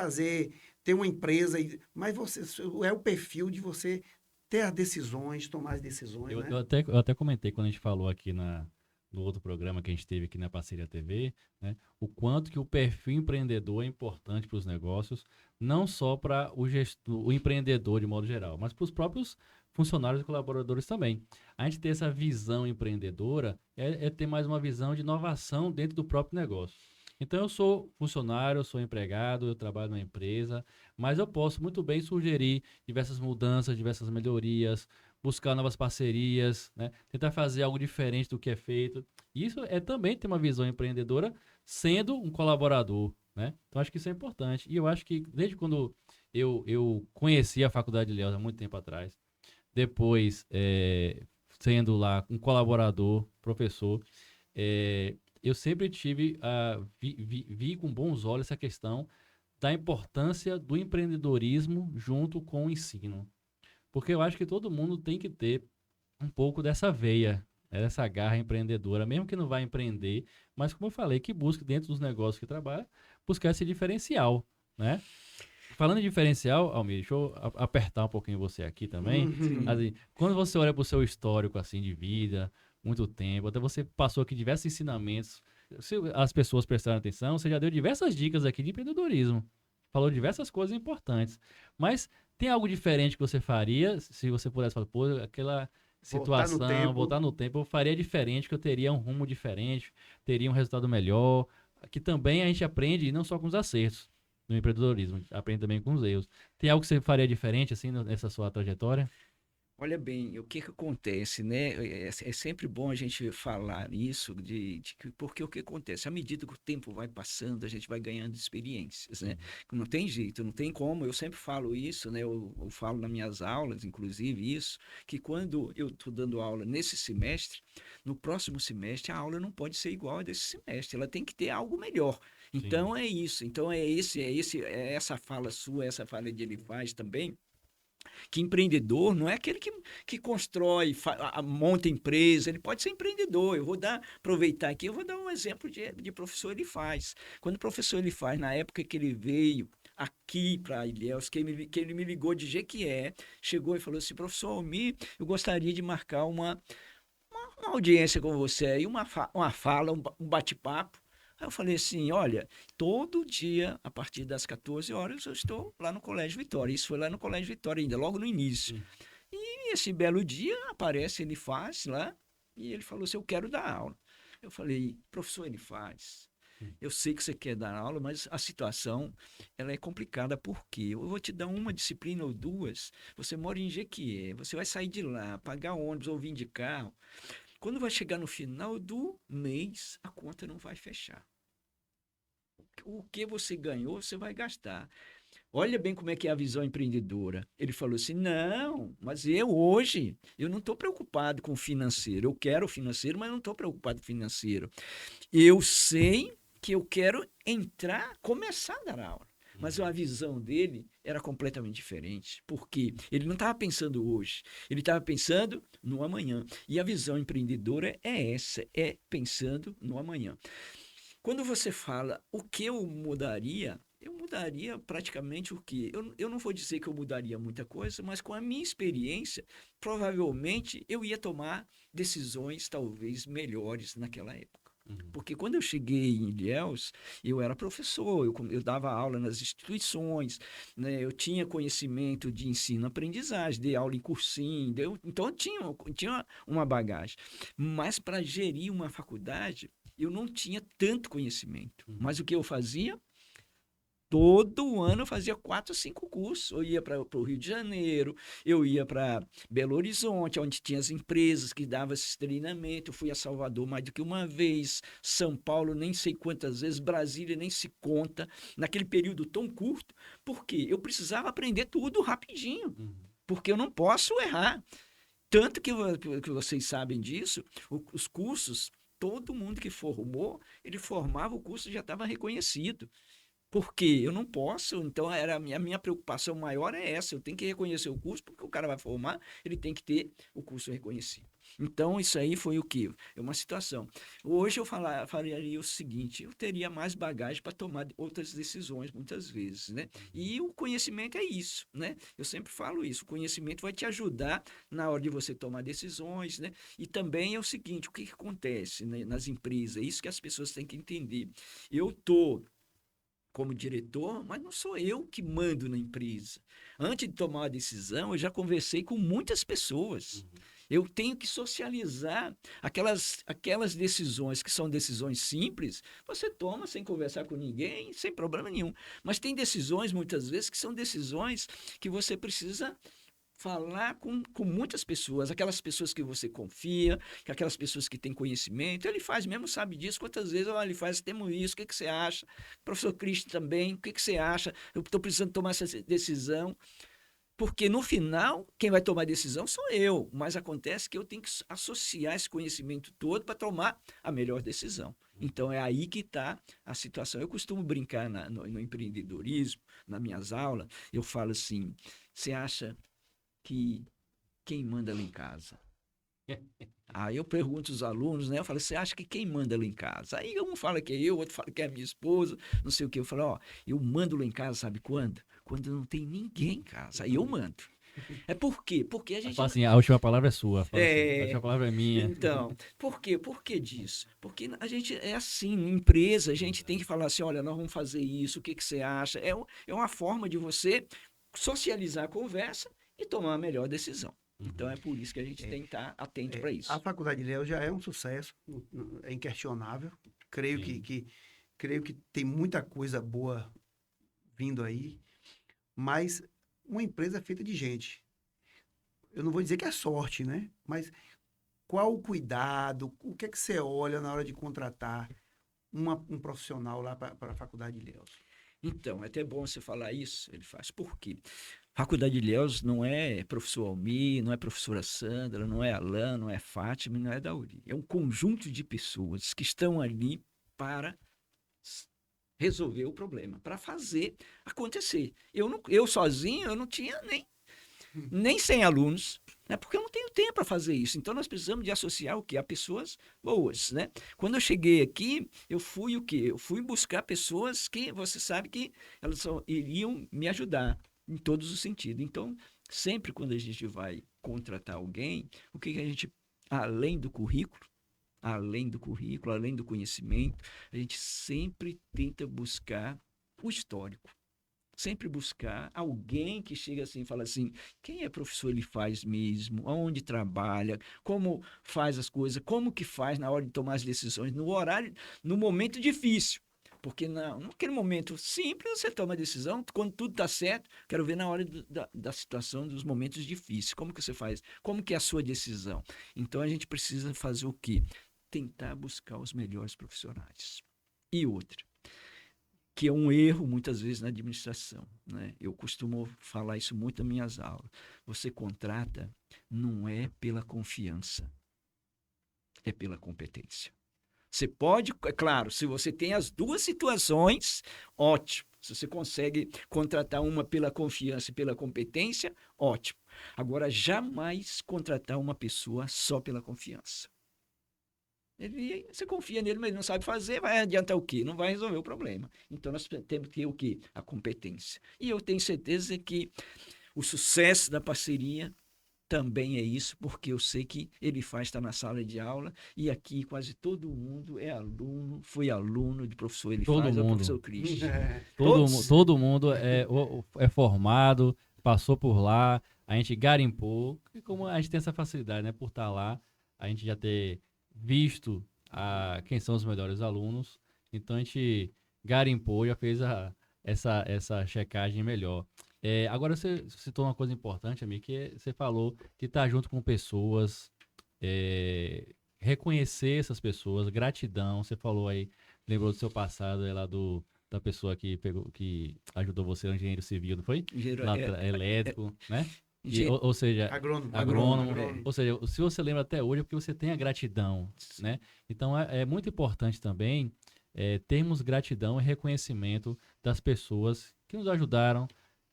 ter uma empresa, mas é o perfil de você ter as decisões, tomar as decisões, né? Eu até comentei quando a gente falou aqui no outro programa que a gente teve aqui na Parceria TV, né, o quanto que o perfil empreendedor é importante para os negócios, não só para o empreendedor de modo geral, mas para os próprios funcionários e colaboradores também. A gente ter essa visão empreendedora é ter mais uma visão de inovação dentro do próprio negócio. Então, eu sou funcionário, eu sou empregado, eu trabalho numa empresa, mas eu posso muito bem sugerir diversas mudanças, diversas melhorias, buscar novas parcerias, né? Tentar fazer algo diferente do que é feito. Isso é também ter uma visão empreendedora sendo um colaborador, né? Então, acho que isso é importante. E eu acho que desde quando eu conheci a Faculdade de Ilhéus há muito tempo atrás, depois sendo lá um colaborador, professor, eu sempre vi com bons olhos essa questão da importância do empreendedorismo junto com o ensino. Porque eu acho que todo mundo tem que ter um pouco dessa veia, né, dessa garra empreendedora, mesmo que não vá empreender, mas como eu falei, que busque dentro dos negócios que trabalha, buscar esse diferencial, né? Falando em diferencial, Almir, deixa eu apertar um pouquinho você aqui também. Assim, quando você olha para o seu histórico assim, de vida, muito tempo, até você passou aqui diversos ensinamentos. Se as pessoas prestaram atenção, você já deu diversas dicas aqui de empreendedorismo. Falou diversas coisas importantes. Mas tem algo diferente que você faria, se você pudesse falar, pô, aquela situação, voltar no tempo, eu faria diferente, que eu teria um rumo diferente, teria um resultado melhor, que também a gente aprende, não só com os acertos no empreendedorismo, aprende também com os erros. Tem algo que você faria diferente, assim, nessa sua trajetória? Olha bem, o que acontece, né? É sempre bom a gente falar isso, porque o que acontece? À medida que o tempo vai passando, a gente vai ganhando experiências, né? Não tem jeito, não tem como. Eu sempre falo isso, né? Eu falo nas minhas aulas, inclusive, isso, que quando eu estou dando aula nesse semestre, no próximo semestre, a aula não pode ser igual a desse semestre, ela tem que ter algo melhor. Então, é isso. Então, é essa fala sua, essa fala de ele faz também, que empreendedor não é aquele que constrói, monta empresa, ele pode ser empreendedor. Aproveitar aqui, eu vou dar um exemplo de professor ele faz. Quando o professor ele faz, na época que ele veio aqui para Ilhéus, que ele me ligou de Jequié, chegou e falou assim, professor Almir, eu gostaria de marcar uma audiência com você aí, uma fala, um bate-papo. Aí eu falei assim, olha, todo dia, a partir das 14 horas, eu estou lá no Colégio Vitória. Isso foi lá no Colégio Vitória ainda, logo no início. E esse belo dia, aparece, ele faz lá, e ele falou assim, eu quero dar aula. Eu falei, professor, ele faz. Eu sei que você quer dar aula, mas a situação ela é complicada. Por quê? Eu vou te dar uma disciplina ou duas, você mora em Jequié, você vai sair de lá, pagar ônibus ou vir de carro. Quando vai chegar no final do mês, a conta não vai fechar. O que você ganhou, você vai gastar. Olha bem como é que é a visão empreendedora. Ele falou assim, não, mas eu não estou preocupado com o financeiro. Eu quero o financeiro, mas não estou preocupado com o financeiro. Eu sei que eu quero começar a dar aula. Mas a visão dele era completamente diferente. Porque ele não estava pensando hoje, ele estava pensando no amanhã. E a visão empreendedora é essa, é pensando no amanhã. Quando você fala o que eu mudaria praticamente o quê? Eu não vou dizer que eu mudaria muita coisa, mas com a minha experiência, provavelmente eu ia tomar decisões talvez melhores naquela época. Porque quando eu cheguei em Ilhéus, eu era professor, eu dava aula nas instituições, né? Eu tinha conhecimento de ensino-aprendizagem, dei aula em cursinho, então eu tinha uma bagagem. Mas para gerir uma faculdade, eu não tinha tanto conhecimento. Mas o que eu fazia? Todo ano eu fazia 4, 5 cursos. Eu ia para o Rio de Janeiro, eu ia para Belo Horizonte, onde tinha as empresas que davam esse treinamento. Eu fui a Salvador mais do que uma vez, São Paulo nem sei quantas vezes, Brasília nem se conta, naquele período tão curto, porque eu precisava aprender tudo rapidinho, porque eu não posso errar. Tanto que vocês sabem disso, os cursos, todo mundo que formou, ele formava o curso e já estava reconhecido. Por quê? Eu não posso, então a minha preocupação maior é essa, eu tenho que reconhecer o curso, porque o cara vai formar, ele tem que ter o curso reconhecido. Então, isso aí foi o quê? É uma situação. Hoje eu falaria o seguinte, eu teria mais bagagem para tomar outras decisões, muitas vezes, né? E o conhecimento é isso, né? Eu sempre falo isso, o conhecimento vai te ajudar na hora de você tomar decisões, né? E também é o seguinte, o que acontece, né, nas empresas? É isso que as pessoas têm que entender. Eu estou como diretor, mas não sou eu que mando na empresa. Antes de tomar uma decisão, eu já conversei com muitas pessoas. Eu tenho que socializar aquelas decisões que são decisões simples, você toma sem conversar com ninguém, sem problema nenhum. Mas tem decisões, muitas vezes, que são decisões que você precisa falar com muitas pessoas, aquelas pessoas que você confia, aquelas pessoas que têm conhecimento. Ele faz mesmo, sabe disso. Quantas vezes ele faz, temos isso, o que você acha? Professor Cristo também, o que você acha? Eu estou precisando tomar essa decisão. Porque no final, quem vai tomar a decisão sou eu, mas acontece que eu tenho que associar esse conhecimento todo para tomar a melhor decisão. Então é aí que está a situação. Eu costumo brincar no empreendedorismo, nas minhas aulas, eu falo assim, você acha que quem manda lá em casa? Aí eu pergunto aos alunos, né? Eu falo, você acha que quem manda lá em casa? Aí um fala que é eu, outro fala que é a minha esposa, não sei o quê. Eu falo, ó, eu mando lá em casa, sabe quando? Quando não tem ninguém em casa. Aí eu mando. É por quê? Porque a gente... Fala assim, a última palavra é sua. Fala assim, a É, última palavra é minha. então, por quê? Por que disso? Porque a gente é assim, em empresa, a gente tem que falar assim, olha, nós vamos fazer isso, o que você acha? É uma forma de você socializar a conversa e tomar a melhor decisão. Então é por isso que a gente tem que estar atento para isso. A Faculdade de Léo já é um sucesso, é inquestionável. Creio creio que tem muita coisa boa vindo aí, mas uma empresa é feita de gente. Eu não vou dizer que é sorte, né? Mas qual o cuidado, o que é que você olha na hora de contratar um profissional lá para a Faculdade de Léo? Então, é até bom você falar isso, ele faz. Por quê? Faculdade de Ilhéus não é professor Almir, não é professora Sandra, não é Alain, não é Fátima, não é Dauri. É um conjunto de pessoas que estão ali para resolver o problema, para fazer acontecer. Eu sozinho, eu não tinha nem 100 alunos, né? Porque eu não tenho tempo para fazer isso. Então, nós precisamos de associar o quê? A pessoas boas, né? Quando eu cheguei aqui, eu fui o quê? Eu fui buscar pessoas que você sabe que elas iriam me ajudar em todos os sentidos. Então, sempre quando a gente vai contratar alguém, o que a gente, além do currículo, além do conhecimento, a gente sempre tenta buscar o histórico. Sempre buscar alguém que chega assim e fala assim, quem é professor ele faz mesmo, aonde trabalha, como faz as coisas, como que faz na hora de tomar as decisões, no horário, no momento difícil. Porque naquele momento simples você toma a decisão, quando tudo está certo, quero ver na hora da situação, dos momentos difíceis, como que você faz, como que é a sua decisão. Então a gente precisa fazer o quê? Tentar buscar os melhores profissionais. E outra, que é um erro muitas vezes na administração, né? Eu costumo falar isso muito nas minhas aulas. Você contrata não é pela confiança, é pela competência. Você pode, é claro, se você tem as duas situações, ótimo. Se você consegue contratar uma pela confiança e pela competência, ótimo. Agora, jamais contratar uma pessoa só pela confiança. Você confia nele, mas ele não sabe fazer, vai adiantar o quê? Não vai resolver o problema. Então, nós temos que ter o quê? A competência. E eu tenho certeza que o sucesso da parceria também é isso, porque eu sei que ele estar na sala de aula e aqui quase todo mundo é aluno, foi aluno de professor Elifaz ou professor Cristo. Todo mundo é formado, passou por lá, a gente garimpou, e como a gente tem essa facilidade, né, por estar lá, a gente já ter visto quem são os melhores alunos, então a gente garimpou, já fez essa checagem melhor. Agora você citou uma coisa importante, amigo, que você falou que tá junto com pessoas, reconhecer essas pessoas, gratidão, você falou aí, lembrou do seu passado, lá da pessoa que ajudou você no engenheiro civil, não foi? Elétrico, né? Ou seja, agrônomo. Ou seja, se você lembra até hoje é porque você tem a gratidão, né? Então é muito importante também termos gratidão e reconhecimento das pessoas que nos ajudaram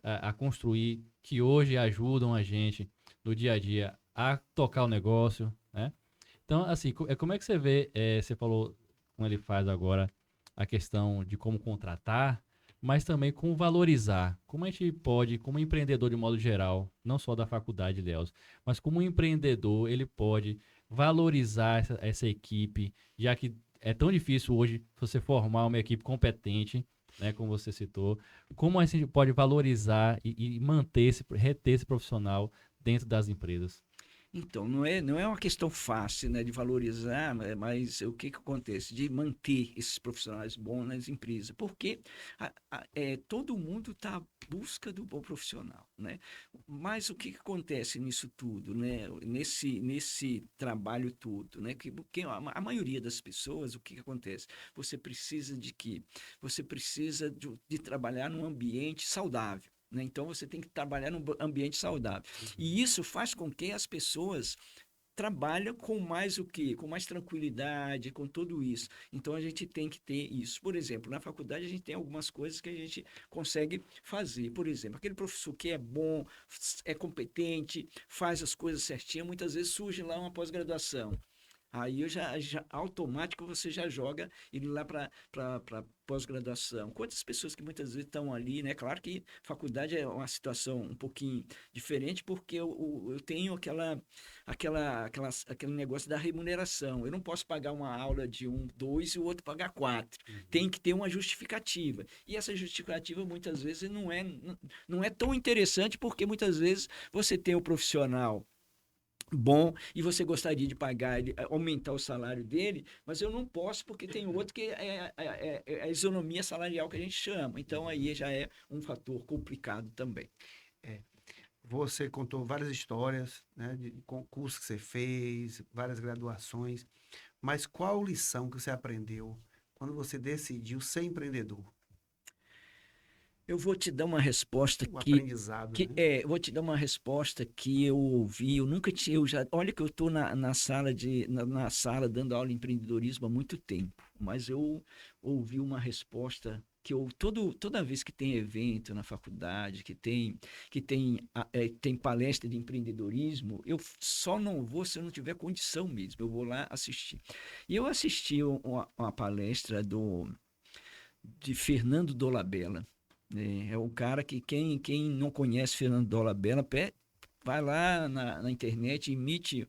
a construir, que hoje ajudam a gente no dia a dia a tocar o negócio, né? Então, assim, como é que você vê, você falou, como ele faz agora, a questão de como contratar, mas também como valorizar. Como a gente pode, como empreendedor de modo geral, não só da faculdade, Léo, mas como empreendedor, ele pode valorizar essa equipe, já que é tão difícil hoje você formar uma equipe competente, né, como você citou. Como a gente pode valorizar e manter, reter esse profissional dentro das empresas? Então, não é uma questão fácil, né, de valorizar, né, mas o que acontece? De manter esses profissionais bons nas empresas, porque todo mundo está à busca do bom profissional, né? Mas o que acontece nisso tudo, né? Nesse trabalho todo, né? Que a maioria das pessoas, o que acontece? Você precisa de quê? Você precisa de trabalhar num ambiente saudável. Né? Então, você tem que trabalhar num ambiente saudável. E isso faz com que as pessoas trabalhem com mais o quê? Com mais tranquilidade, com tudo isso. Então, a gente tem que ter isso. Por exemplo, na faculdade, a gente tem algumas coisas que a gente consegue fazer. Por exemplo, aquele professor que é bom, é competente, faz as coisas certinho, muitas vezes surge lá uma pós-graduação. Aí automático você já joga ele lá para pós-graduação. Quantas pessoas que muitas vezes estão ali, né? Claro que faculdade é uma situação um pouquinho diferente, porque eu tenho aquele negócio da remuneração. Eu não posso pagar uma aula de 2 e o outro pagar 4. Tem que ter uma justificativa. E essa justificativa muitas vezes não é tão interessante, porque muitas vezes você tem o profissional bom e você gostaria de pagar ele, aumentar o salário dele, mas eu não posso porque tem outro que é a isonomia salarial que a gente chama. Então aí já é um fator complicado também. Você contou várias histórias, né, de concursos que você fez, várias graduações, mas qual lição que você aprendeu quando você decidiu ser empreendedor? Eu vou te dar uma resposta O aprendizado, né? vou te dar uma resposta que eu ouvi, eu nunca tinha, olha que eu estou na sala dando aula de empreendedorismo há muito tempo, mas eu ouvi uma resposta que toda vez que tem evento na faculdade, tem palestra de empreendedorismo, eu só não vou se eu não tiver condição mesmo, eu vou lá assistir. E eu assisti uma palestra de Fernando Dolabella. É um cara que quem não conhece Fernando Dolabella, vai lá na internet, imite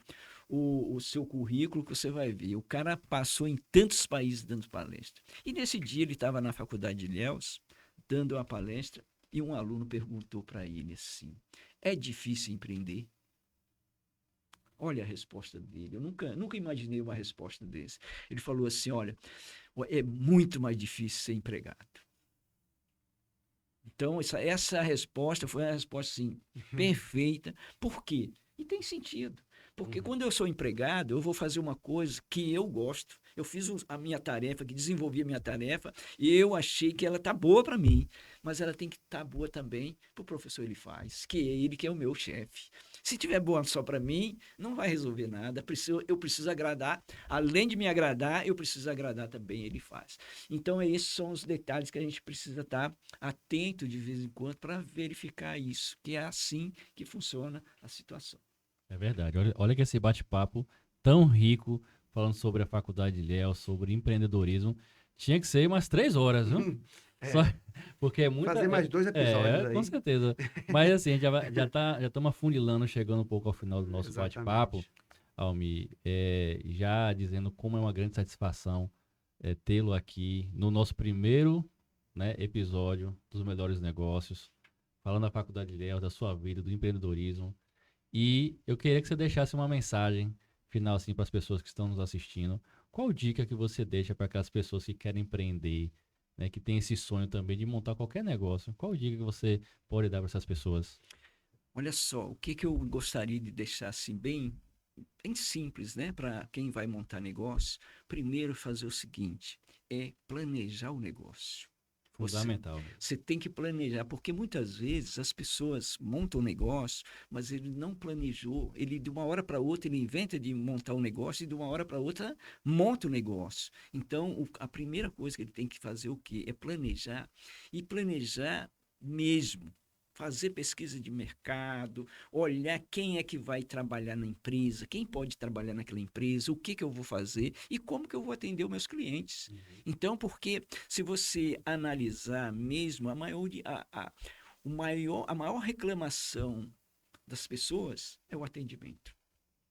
o seu currículo que você vai ver. O cara passou em tantos países dando palestra. E nesse dia ele estava na faculdade de Ilhéus, dando uma palestra, e um aluno perguntou para ele assim: é difícil empreender? Olha a resposta dele. Eu nunca imaginei uma resposta desse. Ele falou assim: olha, é muito mais difícil ser empregado. Então, essa resposta foi uma resposta, assim, perfeita. Por quê? E tem sentido. Porque quando eu sou empregado, eu vou fazer uma coisa que eu gosto. Eu fiz a minha tarefa, que desenvolvi a minha tarefa, e eu achei que ela tá boa para mim. Mas ela tem que estar boa também para o professor ele faz, que é ele que é o meu chefe. Se tiver boa só para mim, não vai resolver nada. Eu preciso agradar. Além de me agradar, eu preciso agradar também ele faz. Então, esses são os detalhes que a gente precisa estar atento de vez em quando para verificar isso, que é assim que funciona a situação. É verdade. Olha que esse bate-papo tão rico, falando sobre a faculdade de Léo, sobre empreendedorismo, tinha que ser umas 3 horas, viu? Só É, porque é muita. fazer mais 2 episódios Com aí. certeza. Mas assim, a gente já estamos afunilando, chegando um pouco ao final do nosso bate-papo, Exatamente. Almi, já dizendo como é uma grande satisfação tê-lo aqui no nosso primeiro, né, episódio dos Melhores Negócios, falando da faculdade de Léo, da sua vida, do empreendedorismo. E eu queria que você deixasse uma mensagem final assim para as pessoas que estão nos assistindo. Qual dica que você deixa para aquelas pessoas que querem empreender, né, que tem esse sonho também de montar qualquer negócio? Qual dica que você pode dar para essas pessoas? Olha só, o que eu gostaria de deixar assim bem simples, né, para quem vai montar negócio. Primeiro, fazer o seguinte: é planejar o negócio. Fundamental. Você tem que planejar, porque muitas vezes as pessoas montam um negócio, mas ele não planejou. Ele, de uma hora para outra, ele inventa de montar um negócio e de uma hora para outra monta o negócio. Então, a primeira coisa que ele tem que fazer o quê? É planejar. E planejar mesmo. Fazer pesquisa de mercado, olhar quem é que vai trabalhar na empresa, quem pode trabalhar naquela empresa, o que que eu vou fazer e como que eu vou atender os meus clientes. Então, porque se você analisar mesmo, a maior reclamação das pessoas é o atendimento.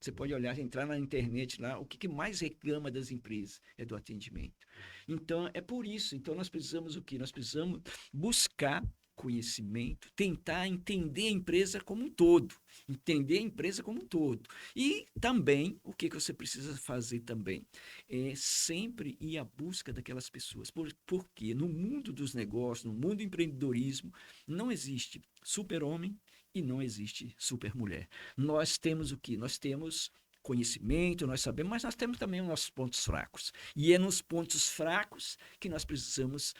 Você pode olhar, entrar na internet lá, o que mais reclama das empresas é do atendimento. Então, é por isso. Então, nós precisamos o quê? Nós precisamos buscar conhecimento, tentar entender a empresa como um todo, entender a empresa como um todo. E também, o que você precisa fazer também? É sempre ir à busca daquelas pessoas. Porque no mundo dos negócios, no mundo do empreendedorismo, não existe super-homem e não existe super-mulher. Nós temos o quê? Nós temos conhecimento, nós sabemos, mas nós temos também os nossos pontos fracos. E é nos pontos fracos que nós precisamos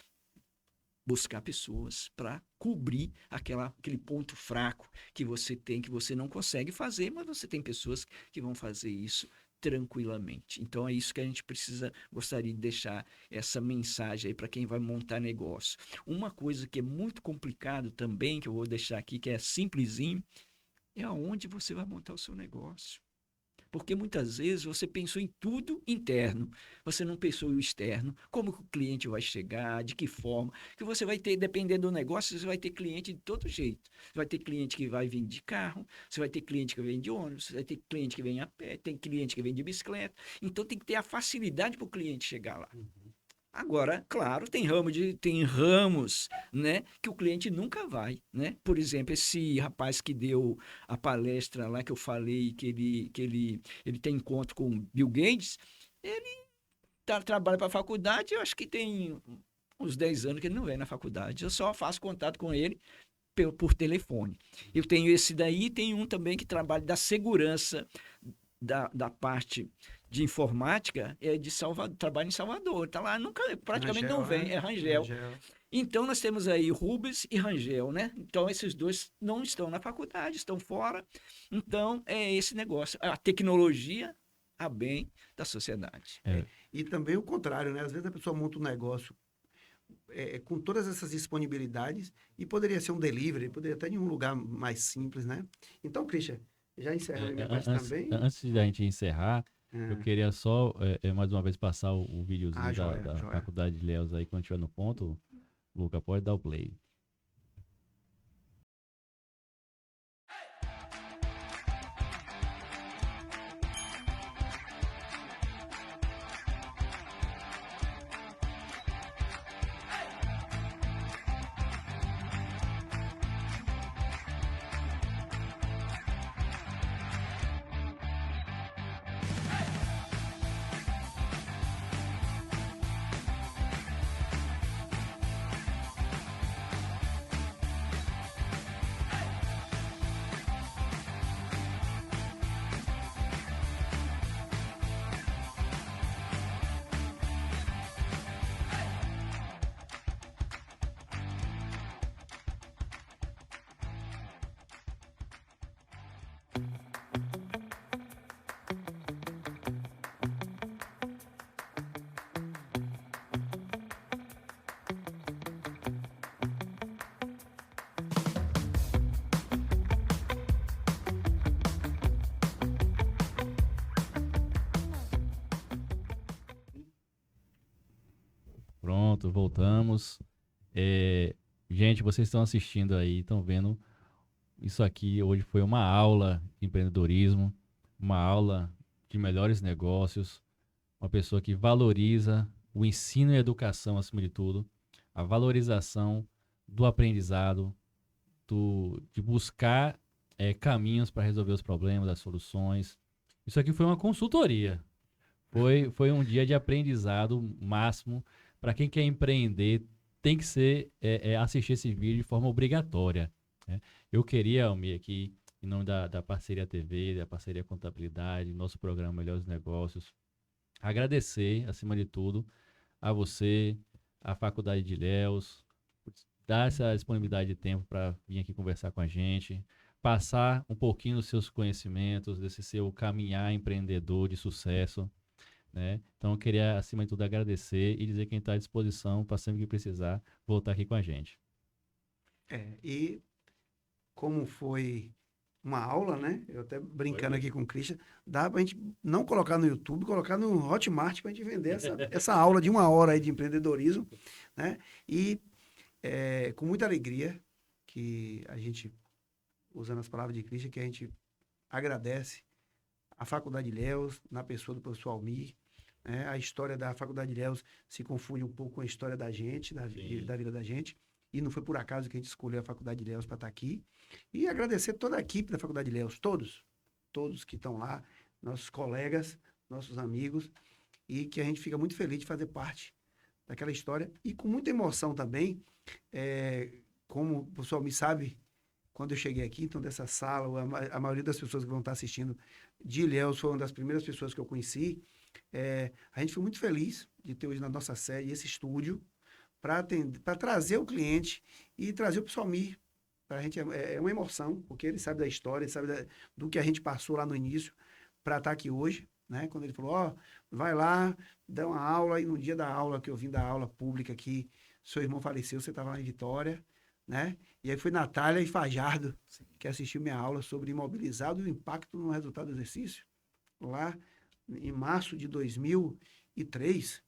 buscar pessoas para cobrir aquele ponto fraco que você tem, que você não consegue fazer, mas você tem pessoas que vão fazer isso tranquilamente. Então é isso que a gente gostaria de deixar essa mensagem aí para quem vai montar negócio. Uma coisa que é muito complicado também, que eu vou deixar aqui, que é simplesinho, é aonde você vai montar o seu negócio. Porque muitas vezes você pensou em tudo interno, você não pensou no externo, como que o cliente vai chegar, de que forma, que você vai ter, dependendo do negócio, você vai ter cliente de todo jeito. Você vai ter cliente que vai vir de carro, você vai ter cliente que vem de ônibus, você vai ter cliente que vem a pé, tem cliente que vem de bicicleta. Então tem que ter a facilidade para o cliente chegar lá. Agora, claro, tem ramos, né, que o cliente nunca vai, né? Por exemplo, esse rapaz que deu a palestra lá que eu falei que ele tem encontro com Bill Gates, ele trabalha para a faculdade, eu acho que tem uns 10 anos que ele não vem na faculdade. Eu só faço contato com ele por telefone. Eu tenho esse daí, tem um também que trabalha da segurança da parte de informática, é de Salvador, trabalha em Salvador, tá lá, praticamente Rangel, não vem, né? é Rangel. Rangel. Então nós temos aí Rubens e Rangel, né? Então esses dois não estão na faculdade, estão fora. Então é esse negócio, a tecnologia a bem da sociedade. E também o contrário, né? Às vezes a pessoa monta um negócio com todas essas disponibilidades e poderia ser um delivery, poderia estar em um lugar mais simples, né? Então, Christian, já encerrando a minha parte também. Antes da gente encerrar, eu queria só, mais uma vez, passar o videozinho da Faculdade de Ilhéus aí, quando estiver no ponto. Luca, pode dar o play. Pronto, voltamos. Gente, vocês estão assistindo aí, estão vendo. Isso aqui hoje foi uma aula de empreendedorismo, uma aula de melhores negócios, uma pessoa que valoriza o ensino e a educação acima de tudo, a valorização do aprendizado, de buscar caminhos para resolver os problemas, as soluções. Isso aqui foi uma consultoria. Foi um dia de aprendizado máximo. Para quem quer empreender, tem que assistir esse vídeo de forma obrigatória, né? Eu queria, Almir, aqui, em nome da Parceria TV, da Parceria Contabilidade, nosso programa Melhores Negócios, agradecer, acima de tudo, a você, a Faculdade de Ilhéus, dar essa disponibilidade de tempo para vir aqui conversar com a gente, passar um pouquinho dos seus conhecimentos, desse seu caminhar empreendedor de sucesso, né? Então, eu queria, acima de tudo, agradecer e dizer que a gente está à disposição para sempre que precisar voltar aqui com a gente. E como foi uma aula, né? Eu até brincando aqui com o Christian, dá pra gente não colocar no YouTube, colocar no Hotmart pra gente vender essa aula de 1 hora aí de empreendedorismo, né? E com muita alegria que a gente, usando as palavras de Christian, que a gente agradece a Faculdade Ilhéus, na pessoa do professor Almir, né? A história da Faculdade Ilhéus se confunde um pouco com a história da gente, da vida da gente. E não foi por acaso que a gente escolheu a Faculdade Ilhéus para estar aqui. E agradecer toda a equipe da Faculdade Ilhéus, todos que estão lá, nossos colegas, nossos amigos, e que a gente fica muito feliz de fazer parte daquela história. E com muita emoção também, como o pessoal me sabe, quando eu cheguei aqui, então dessa sala, a maioria das pessoas que vão estar assistindo de Ilhéus foi uma das primeiras pessoas que eu conheci. A gente foi muito feliz de ter hoje na nossa sede esse estúdio, para trazer o cliente e trazer o pessoal Almir. Para a gente é uma emoção, porque ele sabe da história, ele sabe do que a gente passou lá no início para estar aqui hoje, né? Quando ele falou, vai lá, dá uma aula, e no dia da aula, que eu vim da aula pública aqui, seu irmão faleceu, você estava lá em Vitória, né? E aí foi Natália e Fajardo, que assistiu minha aula sobre imobilizado e o impacto no resultado do exercício, lá em março de 2003.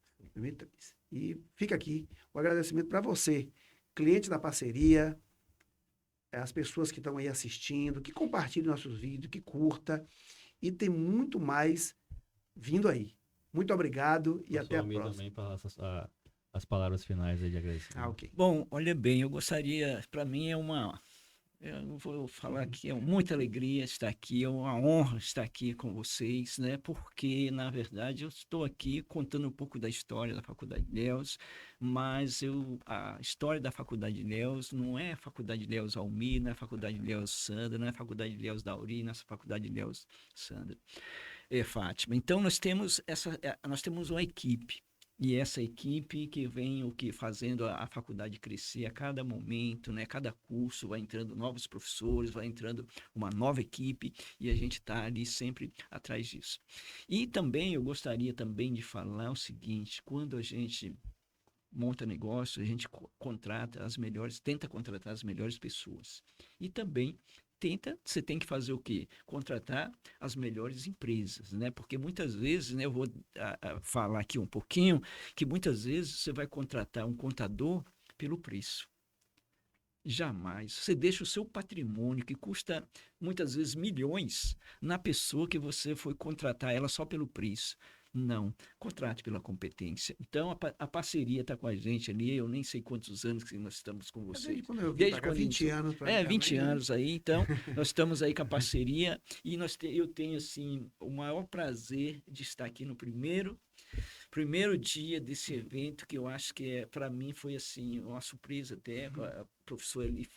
E fica aqui o agradecimento para você, cliente da parceria, as pessoas que estão aí assistindo, que compartilhem nossos vídeos, que curta, e tem muito mais vindo aí. Muito obrigado e até a próxima. Também para as palavras finais aí de agradecimento. Ok. Bom, olha bem, eu gostaria, para mim eu vou falar que é muita alegria estar aqui, é uma honra estar aqui com vocês, né? Porque, na verdade, eu estou aqui contando um pouco da história da Faculdade Ilhéus, mas a história da Faculdade Ilhéus não é a Faculdade Ilhéus Almir, não é a Faculdade Ilhéus Sandra, não é a Faculdade Ilhéus Dauri, não é a Faculdade Ilhéus Sandra, Fátima. Então, nós temos uma equipe. E essa equipe que vem fazendo a faculdade crescer a cada momento, né? Cada curso vai entrando novos professores, vai entrando uma nova equipe e a gente está ali sempre atrás disso. E também eu gostaria também de falar o seguinte: quando a gente monta negócio, a gente tenta contratar as melhores pessoas. E também você tem que fazer o quê? Contratar as melhores empresas, né? Porque muitas vezes, né, eu vou falar aqui um pouquinho, que muitas vezes você vai contratar um contador pelo preço. Jamais. Você deixa o seu patrimônio, que custa muitas vezes milhões, na pessoa que você foi contratar ela só pelo preço. Não, contrate pela competência. Então, a parceria está com a gente ali, eu nem sei quantos anos que nós estamos com vocês. Desde quando eu vim para cá, 20 anos. 20 anos aí, então, nós estamos aí com a parceria e eu tenho, assim, o maior prazer de estar aqui no primeiro dia desse evento, que eu acho que para mim foi assim uma surpresa até. O professor ele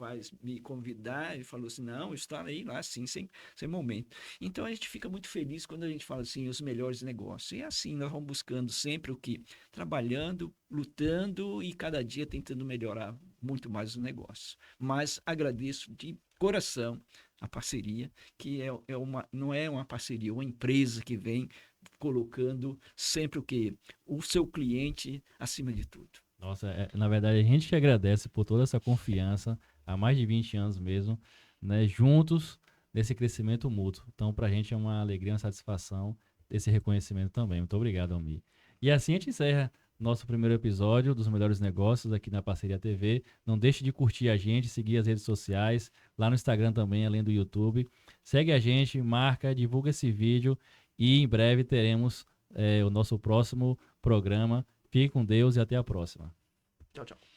me convidar, ele falou assim, não, eu estarei lá assim, sem momento. Então a gente fica muito feliz quando a gente fala assim, os melhores negócios. E assim, nós vamos buscando sempre o que? Trabalhando, lutando e cada dia tentando melhorar muito mais o negócio. Mas agradeço de coração a parceria, que não é uma parceria, é uma empresa que vem colocando sempre o quê? O seu cliente acima de tudo. Nossa, na verdade a gente que agradece por toda essa confiança, há mais de 20 anos mesmo, né, juntos nesse crescimento mútuo. Então pra gente é uma alegria, uma satisfação esse reconhecimento também. Muito obrigado, Almir. E assim a gente encerra nosso primeiro episódio dos Melhores Negócios aqui na Parceria TV. Não deixe de curtir a gente, seguir as redes sociais, lá no Instagram também, além do YouTube. Segue a gente, marca, divulga esse vídeo e em breve teremos o nosso próximo programa. Fique com Deus e até a próxima. Tchau, tchau.